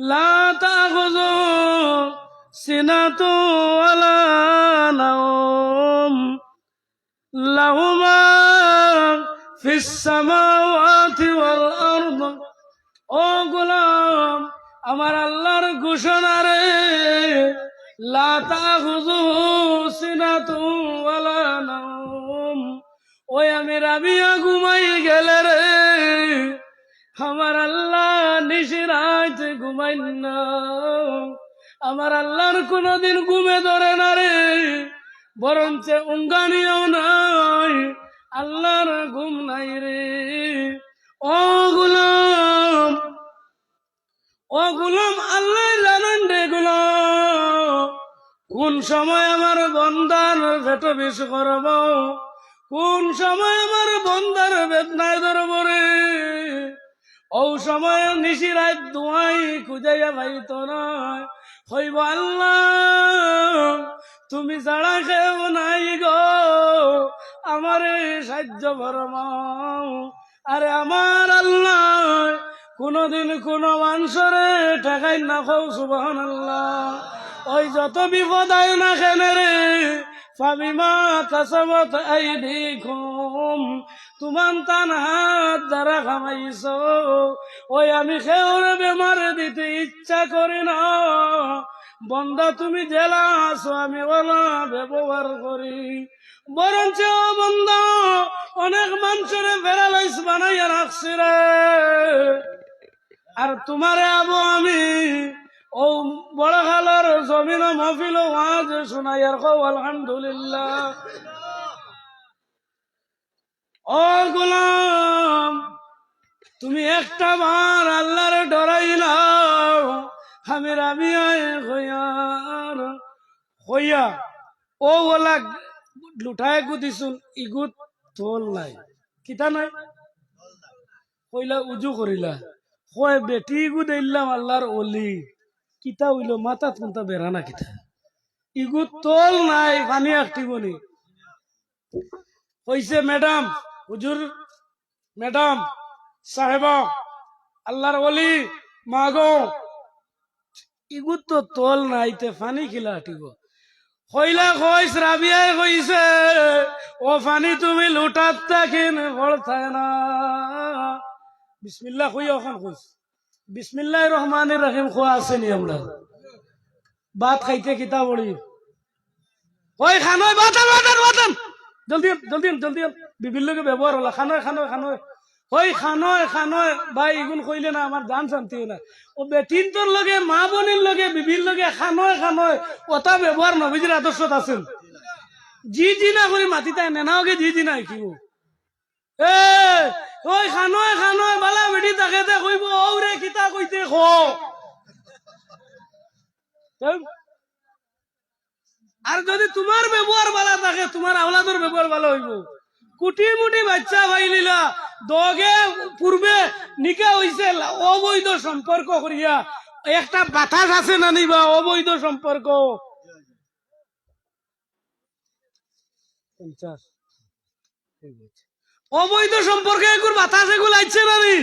লা তাখুযুহু সিনাতু ওয়ালা নাওম লাহু মা ফিস সামাওয়াতি ওয়াল আরদ ও গোলাম আমার আল্লাহর ঘোষণা রে লা তাখুযুহু সিনাতু ওয়ালা নাওম ওই আমি রাবিয়া ঘুমাই গেলে রে আমার আল্লাহ নিশিরাত ঘুমাই না আমার আল্লাহর কোনদিন ঘুমে ধরে না রে বরঞ্চ উঙ্গানিও নাই আল্লাহর ঘুম নাই রে ও গোলাম আল্লাহ জানেন রে গোলাম কোন সময় আমার বন্দার ভেটো বিষ করব কোন সময় আমার বন্দার বেদনায় ধরব রে ও সময় নিশিরাত দুয়াই খুঁজাইয়া ভাইত নয় হইব আল্লাহ তুমি ছাড়া কেউ নাই গো আমারে সাহায্য ফরমাও আরে আমার আল্লাহ কোনদিন কোন মানুষরে ঠেকাই না খাও সুবহানাল্লাহ ওই যত বিপদ আয় না কেনে রে ফাবিমা কাসাবাত আইদিকুম তুমান তান হাত দ্বারা খামাইছো ওই আমি খেউরে বেমার দিতে ইচ্ছা করি না বন্দা তুমি জেলা আছো আমি ওলা ব্যবহার করি বরঞ্চ বন্দা অনেক মানুষের প্যারালাইজ বানাইয়া রাখছি রে আর তোমারে আবো আমি ও বড় খালার জমিন মহফিল ওয়াজ শোনাইয়ার কও আলহামদুলিল্লাহ ও গোলাম তুমি একটা বার আল্লাহরে ডরাইলাও আমি রাবিয়ায় হইয়া ও ওলা লুঠায় গুদিছুন ইগুত তোল নাই কিতা নাই কইলা উজু করিলা কয় বেটি গু দিলাম আল্লাহর অলি কিতা হইল মাথা তুমতা বেড়ানা কিতা ইগু তোল নাই পানি আঁকটিবনি কইছে ম্যাডাম হুজুর ম্যাডাম সাহেবা আল্লাহর অলি মাগো ইগু তো তোল নাই তে পানি খিলা আঁটিব কইলা কইস রাবিয়ায় কইছে ও পানি তুমি লুটাত তাকিন পড়তায় না বিসমিল্লাহ কই ওখান কইস বিসমিল্লাহির রহমানির রহিম খোয়া আসেনি আমরা ভাত খাইতে কিতা বলি ওই খানয় বাতান বাতান বাতান জলদি জলদি জলদি বিবির লগে ব্যবহার হলা খানয় খানয় খানয় ওই খানয় খানয় ভাই এগুন কইলে না আমার জান শান্তি না ও বেটিন তোর লগে মা বোনের লগে বিবির লগে খানয় খানয় ওটা ব্যবহার নবীজির আদর্শত আছেন জি জি না করে মাতিতা নেনাওকে জি জি না কিব এ ওই খানয় খানয় বালা বেটি তাকে তে কইব ও রে কিতা কইতে খো আর যদি তোমার ব্যবহার ভালো থাকে তোমার আওলাদের ব্যবহার ভালো হইব কুটি মুটি বাচ্চা ভাইলিলা দগে পূর্বে নিকা হইছে অবৈধ সম্পর্ক করিয়া একটা বাতাস আছে না নিবা অবৈধ সম্পর্ক 50 অবৈধ সম্পর্কে এগুলো বাতাস এগুলো আইছে না নি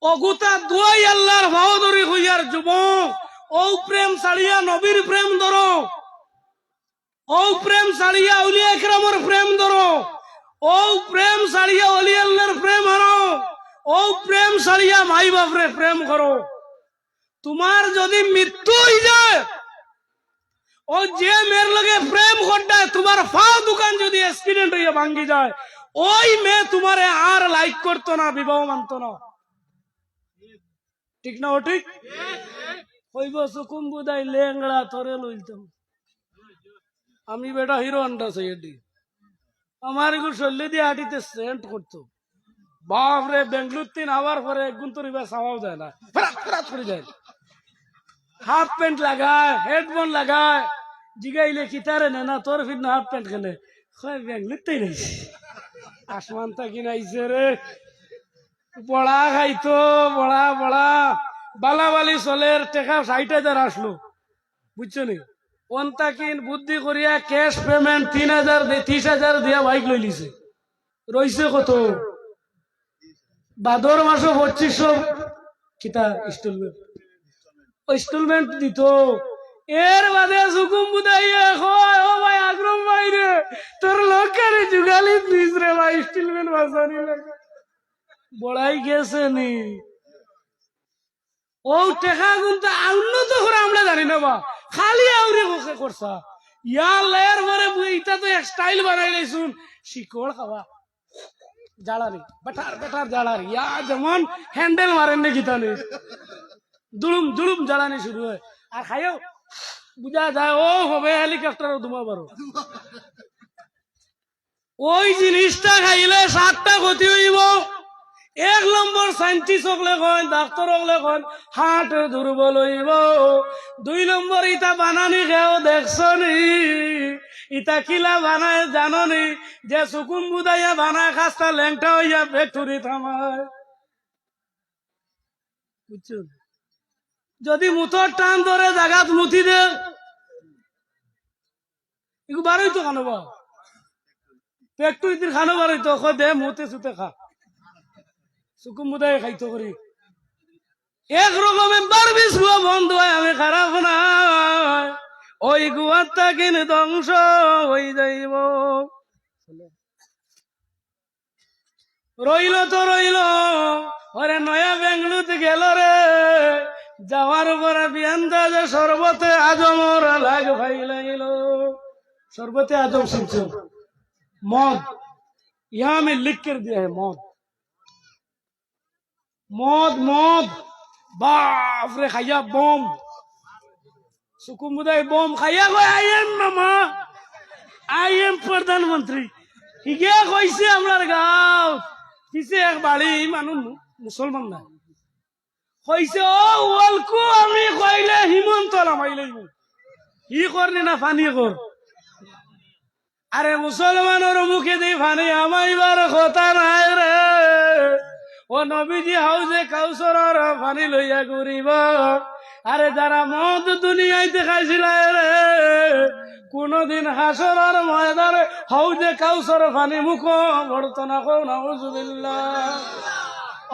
অগুতা দুয়াই আল্লাহর ভাও ধরি হইয়ার যুবক ও প্রেম ছাড়িয়া নবীর প্রেম ধরো ও প্রেম ছাড়িয়া উলিয়া ইকরামের প্রেম ধরো ও প্রেম ছাড়িয়া অলি আল্লাহর প্রেম হারো ও প্রেম ছাড়িয়া মাই বাপরে প্রেম করো তোমার যদি মৃত্যু হয়ে যায় ও যে মেয়ের লগে প্রেম করতায় তোমার ফাও দোকান যদি অ্যাক্সিডেন্ট হইয়া ভাঙ্গি যায় ওই মেয়ে তোমারে আর লাইক করতো না বিবাহ মানতো না ঠিক না ও ঠিক কইব সুকুম বুদাই লেংড়া তোরে লইতাম আমি বেটা হিরো আন্ডা সাইডি আমার এগুলো শল্য দিয়ে হাঁটিতে সেন্ট করতো বাপরে বেঙ্গলুর 3 আওয়ার পরে একগুণ তো রিবা সামাও যায় না ফরাত ফরাত করে যায় হাফ প্যান্ট লাগায় হেডফোন লাগায় জিগাইলে কিতারে না তোর ফির না হাফ প্যান্ট খেলে বেঙ্গলুরতেই নাই আসমান তা কিনাইছে রে বড়া খাইতো বড়া বড়া বালাবালি চলের টেকা 60,000 আসলো বুঝছো নি অন্তাকিন বুদ্ধি করিয়া ক্যাশ পেমেন্ট 3,000 30,000 দিয়া বাইক লই লিছে রইছে কত ভাদর মাসে 2500 কিতা ইনস্টলমেন্ট দিত এর বাদে সুকুম বুদাইয়া কয় ও ভাই আগ্রম ভাই রে তোর লোকের জুগালি দিস রে ভাই ইনস্টলমেন্ট বাসানি লাগে বড়াই গেছে নি ও টাকা গুনতে উন্নত করে আমরা জানি না বা খালি আউরে বসে করছা ইয়ার লেয়ার পরে এটা তো এক স্টাইল বানাই লাইছুন শিকড় খাওয়া জ্বালারি বেটার বেটার জ্বালারি ইয়া যেমন হ্যান্ডেল মারেন নাকি তাহলে দুলুম দুলুম জ্বালানি শুরু হয় আর খাইও বুঝা যায় ও হবে হেলিকপ্টারও দুমা বারো ওই জিনিসটা খাইলে 7টা ক্ষতি হইব 1 নম্বর সাইন্টিস্ট হকলে কন ডাক্তার হকলে কন হার্ট দুর্বল হইব 2 নম্বর ইটা বানানি খেয়েও দেখছ নি ইটা কিলা বানায় জানো নি যে সুকুম বুদাইয়া বানায় খাস্তা ল্যাংটা হইয়া ফ্যাক্টরি থামায় বুঝছো যদি মুথর টান ধরে জাগাত মুথি দে এগু বারই তো খানো বা ফ্যাক্টরিতে খানো বারই তো দে মুতে সুতে খা সুকুম বুদাই খাইতো করি একরকমের বারবিস গুয়া বন্ধ হয় আমি খারাপ না ওই গুয়ারটা কিনে ধ্বংস হয়ে যাইব রইল তো রইল ওরে নয়া বেঙ্গলুরতে গেল রে যাওয়ার পরে বিয়ান্দা যে সর্বতে আজমর লাগ ভাইলাইল সর্বতে আজম শুনছো मौत यहां में लिख कर दिया है मौत मौत मौत बाप रे खाया बम सुकुम बुदाई बम खाया को I am mama I am प्रधानमंत्री हिगे কইছে আমার গাঁও কিসে এক বাড়ি মানুষ মুসলমান না কইছে ও ওলকু আমি কইলে হিমন্ত নামাইলে হি করনি না ফানি কর আরে মুসলমানের মুখে দিয়ে ফানি আমাইবার কথা নাই রে ও নবীজি হাউজে কাউসারের পানি লইয়া ঘুরিব আরে যারা মদ দুনিয়ায় দেখাইছিল রে কোনদিন হাসরের ময়দানে হাউজে কাউসারের পানি মুখ ভরত না কো নাউজুবিল্লাহ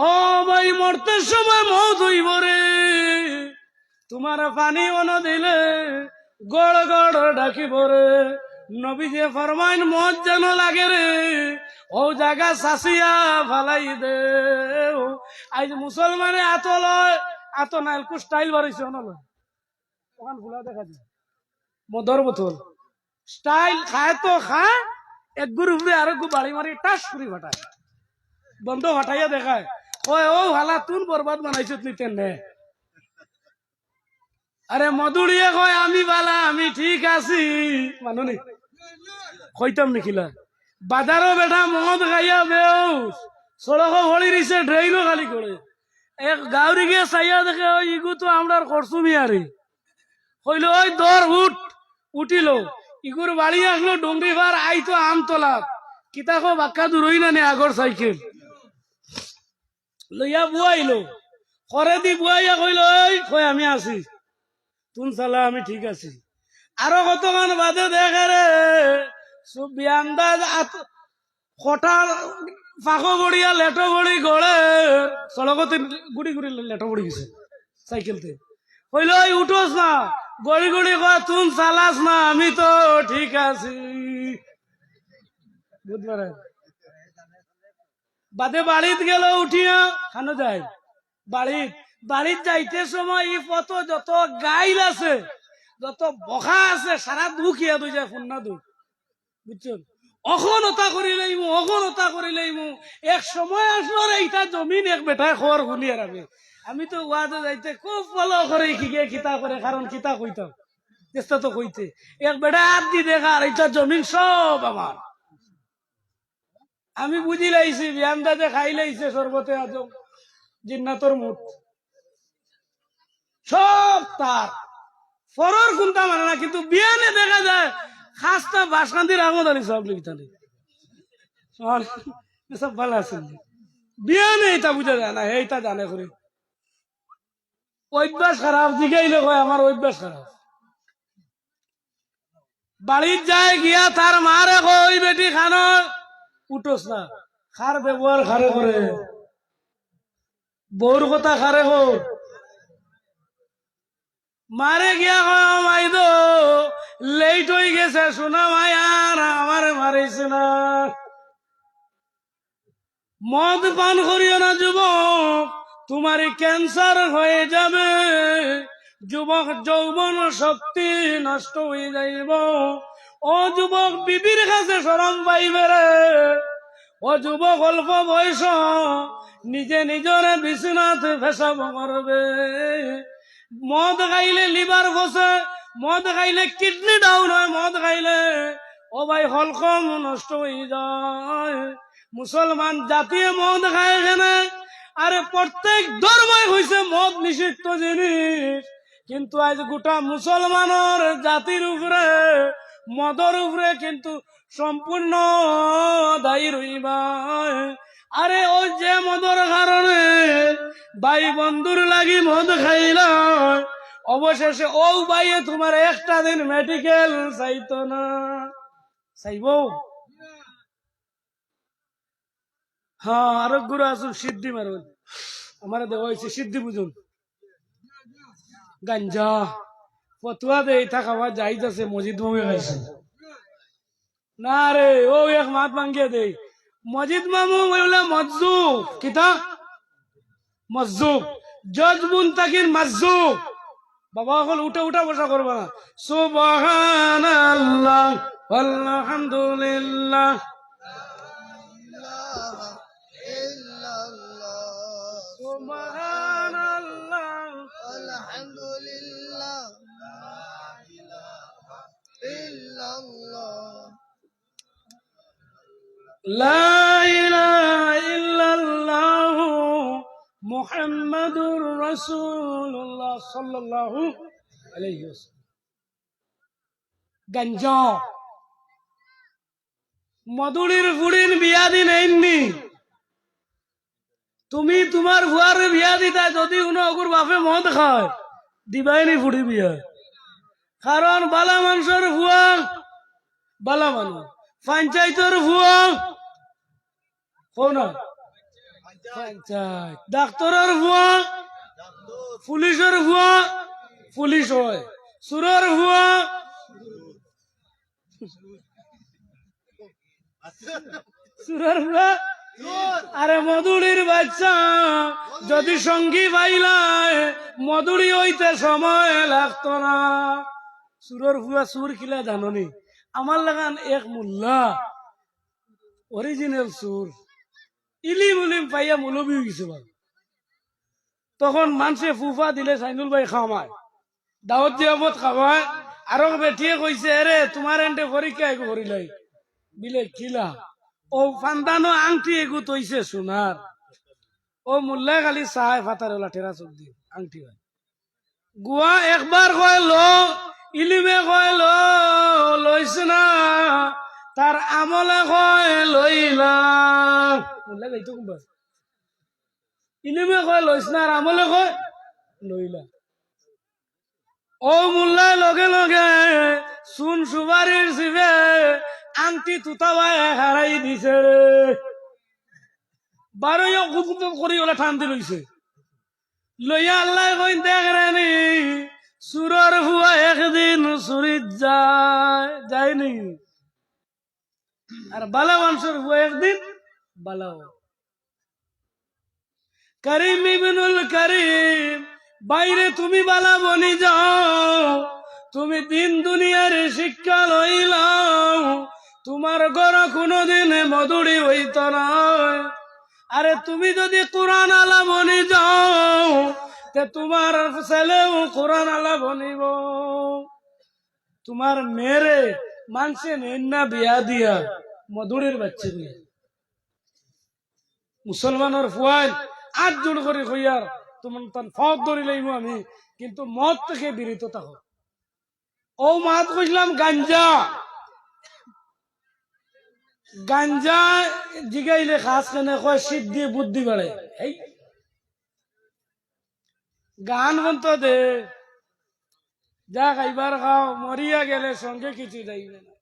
ও ভাই মরতে সময় মৌত হইব রে তোমার পানি অন দিলে গড় গড় ডাকিব রে নবীজি ফরমাইন মদ যেন লাগে রে ও জায়গা শাসিয়া ফালাই দে আজ মুসলমানে আত লয় আত নাই স্টাইল বাড়িছে নলয় ওখান ভুলা দেখা যায় মদর বোতল স্টাইল খায় তো খায় এক গুরু উপরে আর একটু বাড়ি মারি টাস করে ফাটায় বন্ধ ফাটাইয়া দেখায় কয় ও হালা তুন বরবাদ বানাইছত নিতেন নে আরে মধুরিয়ে কয় আমি বালা, আমি ঠিক আছি, মানুনি কইতাম নিখিলা বাজারও বেটা মদ খাইয়া বেউস সড়ক ভরি দিছে, ড্রেইনও খালি করে। এক গাউরি গিয়ে চাইয়া দেখে ওই ইগু তো আমরা করছু মিয়ারি, কইল ওই দর উঠিল, ইগুর বাড়ি আসলো ডুংরি ভার, আইতো আমতলা, কিতাকো বাক্কা দূরই না নে আগর সাইকেল লইয়া বুয়াইলো, করে দি বুয়াইয়া কইল ওই কই আমি আছি, তুন চালা আমি ঠিক আছি। আরো কতক্ষণ বাদে দেখে রে বিয়ান্দাজ কঠার ফাঁকো গড়িয়া লেটো গড়ি গড়ে সড়কতে গুড়ি গুড়ি লেটো গড়ি গেছে সাইকেলতে, কইল ওই উঠোস না, গড়ি গড়ি কয় তুন চালাস না, আমি তো ঠিক আছি। বুধবার বাদে বাড়িত গেল উঠিয়া খানো যায়, বাড়িত যাইতে সময় ই পথ যত গাইল আছে, যত বখা আছে, সারা দুঃখ ইয়া দুই যায় ফুন্না দুঃখ, বুঝছেন? অখনতা করিলেই মু এক সময় আসলো রে, ইটা জমিন এক বেটায় খবর শুনিয়ে রাখবে। আমি তো ওয়াদে যাইতে খুব ফলো করে কিগে কিতা করে, কারণ কিতা কইতাম চেষ্টা তো কইতে, এক বেটা হাত দি দেখা আর ইটা জমিন সব আমার। আমি বুঝি লাইছি বিয়ান্দাজে খাই লাইছে সর্বতে আজম জিন্নাতর মুঠ সব তার ফরর কোনটা মানে না, কিন্তু বিয়ানে দেখা যায় খাসটা বাসকান্দির আহমদ আলী সব লিখতানি সব ভালো আছে। বিয়ানে এটা বুঝা যায় না, এইটা জানে করে অভ্যাস খারাপ, জিগাইলে কয় আমার অভ্যাস খারাপ। বাড়ির যায় গিয়া তার মারে কই বেটি খানো উঠোস না, খার ব্যবহার খারে করে, বউর কথা খারে হোক, মারে গিয়া কয় মাই দো লেট হয়ে গেছে, শোনা ভাই আর আমার মারিছে না, মদ পান করিও না যুবক, তোমার ক্যান্সার হয়ে যাবে, যুবক যৌবন শক্তি নষ্ট হয়ে যাইব, ও যুবক বিবির কাছে শরম পাইবে রে, ও যুবক অল্প বয়স নিজে নিজের বিছনাতে পেশাব করবে, মদ খাইলে লিভার বসে, মদ খাইলে কিডনি ডাউন হয়, মদ খাইলে ও ভাই হলকম নষ্ট হয়ে যায়। মুসলমান জাতীয় মদ খায় কেনে? আরে প্রত্যেক ধর্মই হইছে মদ নিষিদ্ধ জিনিস, কিন্তু আজ গোটা মুসলমানের জাতির উপরে মদর উপরে কিন্তু সম্পূর্ণ দায়ী রইবা। আরে ওই যে মদর কারণে ভাই বন্ধুর লাগি মদ খাইলা, অবশেষে ও ভাইয়ে তোমার একটা দিন মেডিকেল চাইতো না, চাইব? হ্যাঁ আরোগ্য আসুন সিদ্ধি মারুন, আমার দেওয়া হয়েছে সিদ্ধি বুঝুন, গাঞ্জা ফতুয়া দে এটা খাওয়া যাইতেছে, মসজিদ মামে খাইছে না রে, ও এক মাত ভাঙ্গিয়ে দে, মসজিদ মামু বলে মজ্জুব, কিতা মজ্জুব, জজ মুনতাকির মজ্জুব, বাবা এখন উঠে উঠা বসা করবা না, সুবহানাল্লাহ আলহামদুলিল্লাহ সুবহানাল্লাহ আলহামদুলিল্লাহ ইল্লাল্লাহ লা ইলাহা ইল্লাল্লাহ মুহাম্মাদুর রাসূলুল্লাহ সাল্লাল্লাহু আলাইহি ওয়াসাল্লাম। গাঞ্জা মধুরীর ফুড়ির বিয়া দিন আইননি, তুমি তোমার ভুয়ার বিয়া দিতা, যদি কোনো অগুর বাপে মদ খায় দিবাইনি ফুড়ি বিয়া, কারণ বালা মানুষের ভুয়া বালা মানুষ, পঞ্চায়েতের ভুয়া কোন পঞ্চায়েত, ডাক্তারের ভুয়া পুলিশের ভুয়া পুলিশ হয়, সুরের ভুয়া সুরের ভুয়া। আরে মধুরীর বাচ্চা যদি সঙ্গী পাইলায় মধুরী হইতে সময় লাগতো না, সুরের ভুয়া সুর খিলা জাননি, আমার লাগান এক মোল্লা অরিজিনাল সুর ইলিম উলিম পাইয়া মৌলবী হয়ে গেছে, তখন মানুষে ফুফা দিলে সাইনুল ভাই খামায়, দাওয়াত জিয়াবত খাওয়ায় আরো বেটিয়ে কইছে রে তোমার এন্টে পরীক্ষা এগু করিলাই বিলে কিলা ও ফান্দানো আংটি এগু তৈছে সোনার ও মুল্লা খালি চায় ফাতারে লাঠেরা চোখ দি আংটি হয় গুয়া একবার কয় লো ইলিমে কয় লো লইছ না তার আমলে কয় লইলা মুল্লা যাইতো কোনবা ইলিমে কয় লইছ না আর আমলে কয় লইলা ও মুল্লায় লগে লগে সুন সুবারির শিবে আংটি তুতাবায় হারাই দিছে রে বারোই গুপ করি ওলা ঠান্দি লইছে লইয়া আল্লাহ কই দেখ রানি সুরর হুয়া একদিন সুরিত যায়নি আর বালা মানুষের হুয়া একদিন বালাও করিম ইবনুল করিম বাইরে তুমি বালা বনি যাও তুমি দিন দুনিয়ার শিক্ষা লইলাও তোমার ঘর কোনোদিন মধুরি হইত নয় আরে তুমি যদি কোরআন আলা বনি যাও তে তোমার ছেলেও কোরআন আলা বনিব তোমার মেরে মানসে নেন্না বিয়া দিয়া মধুরের বাচ্চা বিয়া মুসলমানের ফুয়াল আট জোর করে কইয়ার তোমার তার ফদ ধরি লইব আমি কিন্তু মদ থেকে বিরত থাকো ও মাত কইলাম গাঞ্জা গাঞ্জা জিগাইলে খাস কেনে কয় শীত দিয়ে বুদ্ধি বাড়ে এই গান বন্ত দে যা খাইবার খাও মরিয়া গেলে সঙ্গে কিছু যাইবে না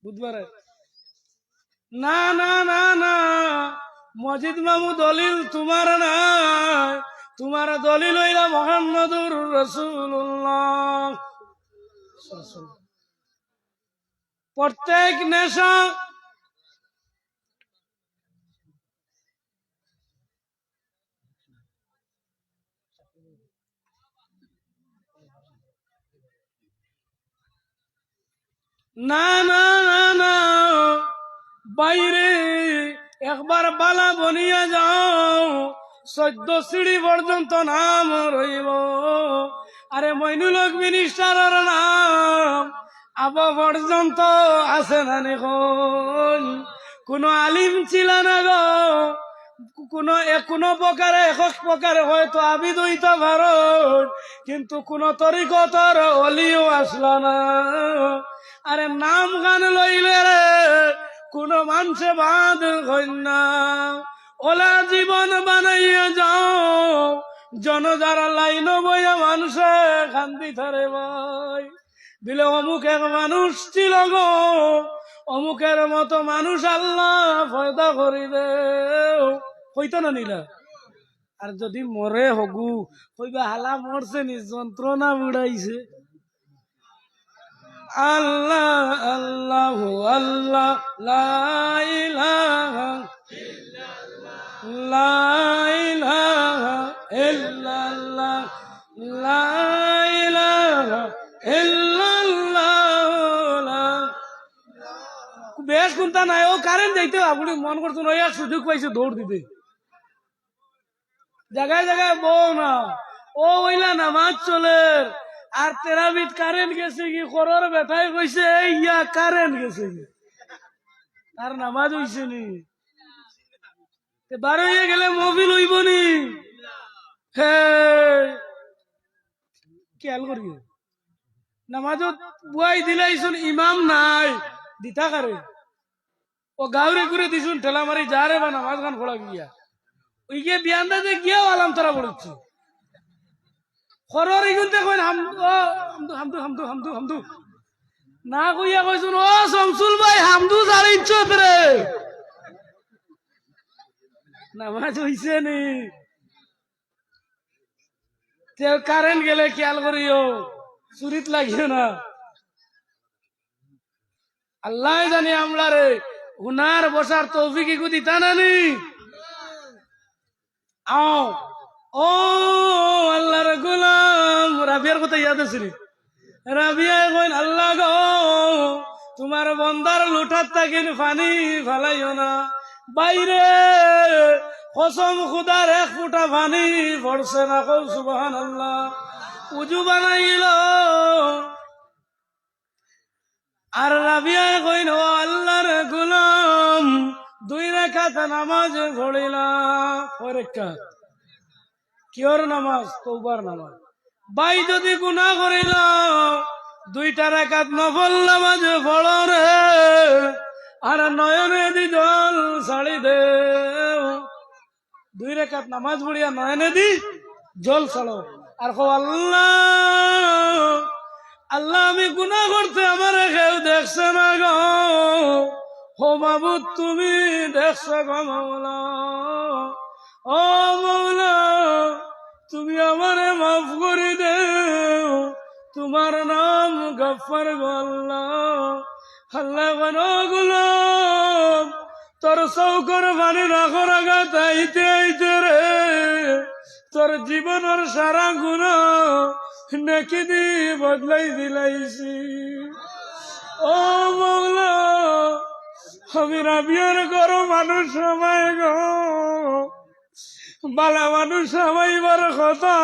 বুধবারে না না না না মজিদ মামু দলিল তোমার না তোমার দলিল হইলা মুহাম্মদুর রাসূলুল্লাহ প্রত্যেক নেশা না না না না বাইরে একবার বালা বনিয়া যাও 14 সিঁড়ি পর্যন্ত নাম রইব আরে মইনুলক মিনিস্টারের নাম আবা পর্যন্ত আছে না এখন কোন আলিম ছিল না গো কোনো প্রকারে একক প্রকারে হয়তো আবিদ হইতে পারো কিন্তু কোন তরিকতর অলিও আসলো না আরে নাম গান লইলে রে কোন মানুষে বাদ হইন না ওলা জীবন বানাইয়া যাও জনজারা লাইন বইয়া মানুষে কান্দি থারে ভাই দিলে অমুক এক মানুষ ছিল গো অমুকের মতো মানুষ আল্লাহ ফয়দা করি দে হইতো না নিলা আর যদি মরে হগু হইবা হালা মরছে নি যন্ত্রণা উড়াইছে আল্লাহ আল্লাহ আল্লাহ লা ইলাহা লা ইলাহা ইল্লাল্লাহ লা ইলাহা ইল্লাল্লাহ বেশ কোনটা নাই ও কারেন্ট যাইতে আপনি মন করছেন ওই এক সুযোগ পাইছে দৌড় দিতে জায়গায় জায়গায় বউ না ও ওইলা নামাজ চলে আর তেরাবিট কারেন্ট গেছে কি করর বেটাই কইছে ইয়া কারেন্ট গেছে কি আর নামাজ হইছে নি বারো হয়ে গেলে মোবিল হইব নি হে খেয়াল করি নামাজত বুয়াই দিলাইছুন ইমাম নাই দিতা কারে ও গাউরে করে দিছুন ঠেলা মারি যা রে বা নামাজ গান ফোড়া গিয়া ওই গিয়ে বিয়ান্দা যে গিয়াও আলাম তোরা পড়ছে খরর ইগুনতে কইন হামদু হামদু হামদু হামদু হামদু না কইয়া কইছুন ও শমসুল ভাই হামদু জারিছ রে নামাজ হইছে নি কারেন্ট গেলে খেয়াল করিও চুরিত লাগিও না আল্লাহ জানি আমরা রে হুনার বসার তৌফিক ইগু দিতা নানি আও ও আল্লাহর গোলাম রাবিয়ার কথা ইয়াদ আছে নি রাবিয়া কইন আল্লাহ গো তোমার বন্দার লুঠার তাকিন পানি ফালাইও না বাইরে কসম খুদার এক ফুটা পানি পড়ছে না কও সুবহানাল্লাহ উজু বানাইল আর রাবিয়ায় কইল আল্লাহর গোলাম 2 রাকাত নামাজ পড়িলা। পরীক্ষা কিয়র নামাজ? তওবার নামাজ। ভাই যদি গুনাহ করিল 2টা রাকাত নফল নামাজ পড় রে, আর নয়নে দি জল ছাড়ি দে। 2 রাকাত নামাজ পড়িয়া নয়নে দি জল ছাড়ো আর কো আল্লাহ আল্লাহ আমি গুনাহ করতে আমার কেউ দেখছে না গো, ও মাবুদ তুমি দেখছো গো মাওলা। ও মাওলা তুমি আমারে মাফ করে দেও, তোমার নাম গফফার গো আল্লাহ। আল্লাহ বানো গোলাম তোর চৌকর পানি রাখো রাখা তাইতে আইতে রে তোর জীবনের সারা গুনাহ নেকি দি বদলাই দিলাইছি। ও মাওলা আমি রাবিয়ার ঘর মানুষ সবাই গো, বালা মানুষ সবাইবার কথা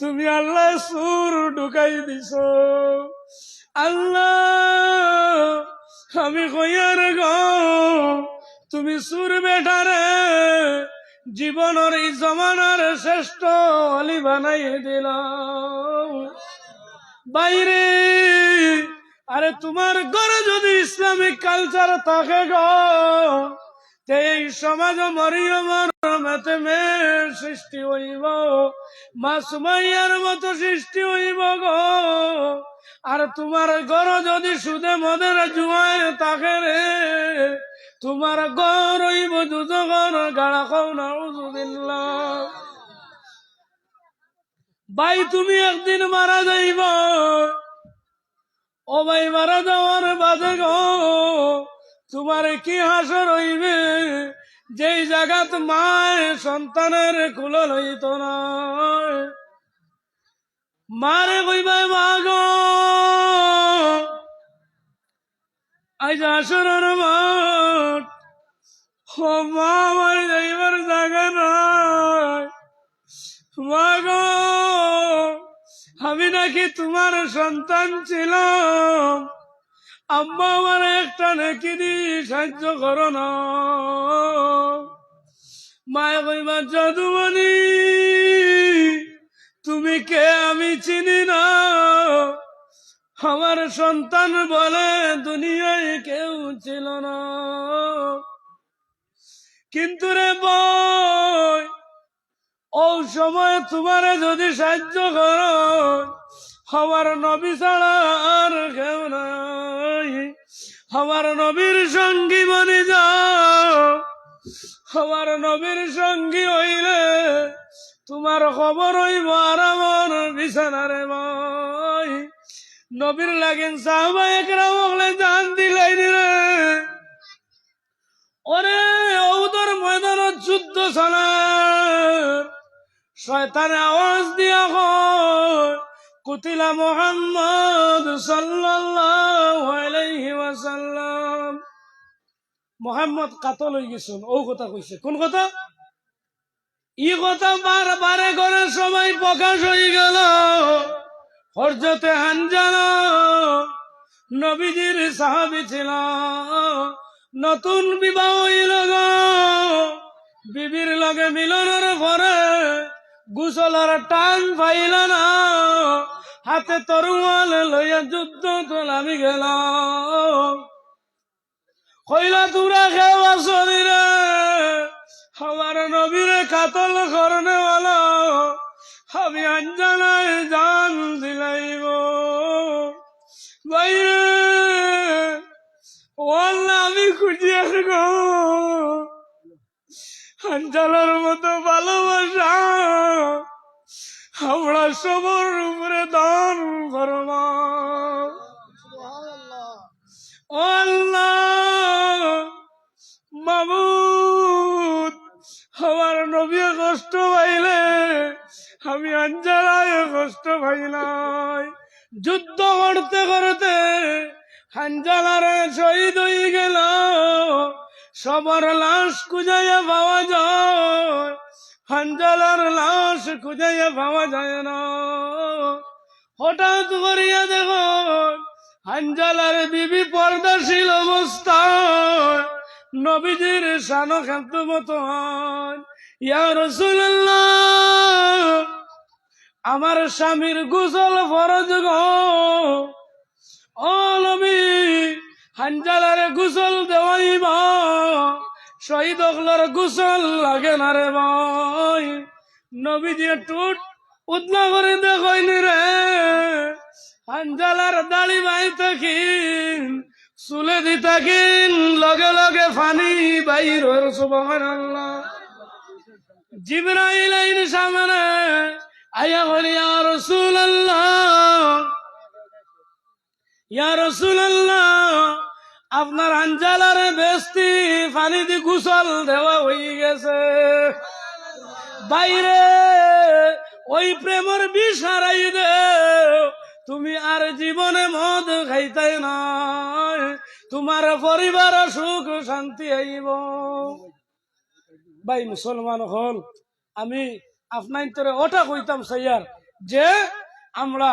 তুমি আল্লাহ সুর ঢুকাই দিছ। আল্লাহ আমি কইয়ার গো তুমি সুর বেটারে জীবনের এই জমানার শ্রেষ্ঠ অলি বানাই দিলাম। বাইরে আরে তোমার ঘরে যদি ইসলামিক কালচার থাকে গো, এই সমাজ মরিয়মর মতে মেয়ের সৃষ্টি হইব, মা সুমাইয়ার মতো সৃষ্টি হইব গো। আর তোমার ঘর যদি সুদে মদের জুয়ায় থাকে রে, তোমার ঘর হইব দুজগর গাড়া খাও নাউযুবিল্লাহ। ভাই তুমি একদিন মারা যাইব, ও ভাই মারা যাওয়ার বাদে গো তোমার কি হাসর হইবে, যেই জায়গাত মায় সন্তানের কুল লইত না। মারে কইবাই মা গো আজ হাসরের মাঠ, ও মা আমার যাইবার জায়গা নাই। মা গো আমি নাকি তোমার সন্তান ছিলাম, আম্মা আমার একটা নাকি দি সাহায্য করো না। মায় কইবা জাদুমণি তুমি কে আমি চিনি না, আমার সন্তান বলে দুনিয়ায় কেউ ছিল না। কিন্তু রে বই ও সময় তোমারে যদি সাহায্য করো, আমার নবী ছাড়া আর কেউ নাই। আমার নবীর সঙ্গী বনে যাও, আমার নবীর সঙ্গী হইলে তোমার খবর হইব আর আমার বিছানারে ভাই। নবীর লাগেন সাহাবা একরাম হলে জান দিলাই রে। ওরে ওদের ময়দানত যুদ্ধ চলার শয়তানে আওয়াজ দিয়া কয় কুতিলা মুহাম্মদ সাল্লাল্লাহু আলাইহি ওয়াসাল্লাম। মুহাম্মদ কাতল হয়ে গেছেন, ও কথা কইছে। কোন কথা? ই কথা বারে ঘরে সবাই প্রকাশ হয়ে গেল। হযরতে হানজালা নবীজির সাহাবী ছিল, নতুন বিবাহ হইল গো। বিবির লগে মিলনের পরে গোসলের টান পাইল না, হাতে তরোয়াল লইয়া যুদ্ধ তো নামি গেল। কইলা তোরা কেউ আসলি রে, আমার নবীরে কাতল করনে বলো, আমি আঞ্জানায় জান দিলাইব। বাইরে ওয়াল্লা আমি খুঁজিয়া গো আঞ্জালার মতো ভালোবাসা আমরা সবর উপরে দান করবা। সুবহানাল্লাহ। ও আল্লাহ মাবুদ, আমার নবী কষ্ট পাইলে আমি আঞ্জালায় কষ্ট পাই নাই। যুদ্ধ করতে করতে হানজালারে শহীদ হয়ে গেল। সবার লাশ খুঁজাইয়া পাওয়া যায়, হানজালার লাশ খুঁজাইয়া পাওয়া যায় না। হঠাৎ করিয়া দেখো হানজালার বিবি পর্দাশীল অবস্থায় নবীজির শানো খেদমত হয়। ইয়া রাসূলুল্লাহ, আমার স্বামীর গোসল ফরজ গো। ও নবী, হানজালারে গোসল দেওয়াইবা, শহীদ হকলার গোসল লাগে না রে ভাই। নবীজি টুট উদনা করে দেখইনি রে, হানজালার দাড়ি বাই থাকিন, চুলে দি থাকিন, লগে লগে ফানি বাইর হইর। সুবহানাল্লাহ। জিবরাইল আইন সামনে আয়া বলি, ইয়া রাসূলুল্লাহ, ইয়া রাসূলুল্লাহ, আপনার হানজালারে বেস্তি পানি দি গোসল দেওয়া হয়ে গেছে। বাইরে ওই প্রেমের বিষ হারাই দে, তুমি আর জীবনে মদ খাইতাই নাই, তোমার পরিবার সুখ শান্তি আইব। ভাই মুসলমান হল, আমি আপনার তোরে ওটা কইতাম সাইয়ার যে আমরা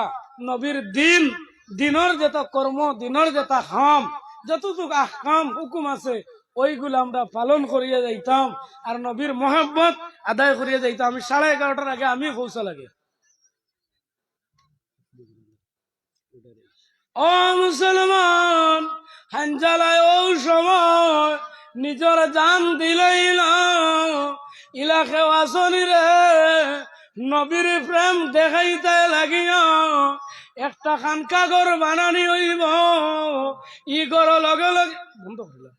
নবীর দিন, দিনের যেটা কর্ম, দিনের যেটা হাম, যতটুকু আহকাম হুকুম আছে ওইগুলো আমরা পালন করিয়া যাইতাম আর নবীর মোহাব্বত আদায় করিয়া যাইতাম। আমি 11:30টার আগে আমি পৌঁছা লাগে। ও মুসলমান, হানজালায় ও সময় নিজর জান দিলেই না, ইলাকে আসনি রে নবীর প্রেম দেখাইতে লাগিয়া একটা খানকা ঘর বানানি হইব। ই ঘর লগে লগে বন্ধ করলাম,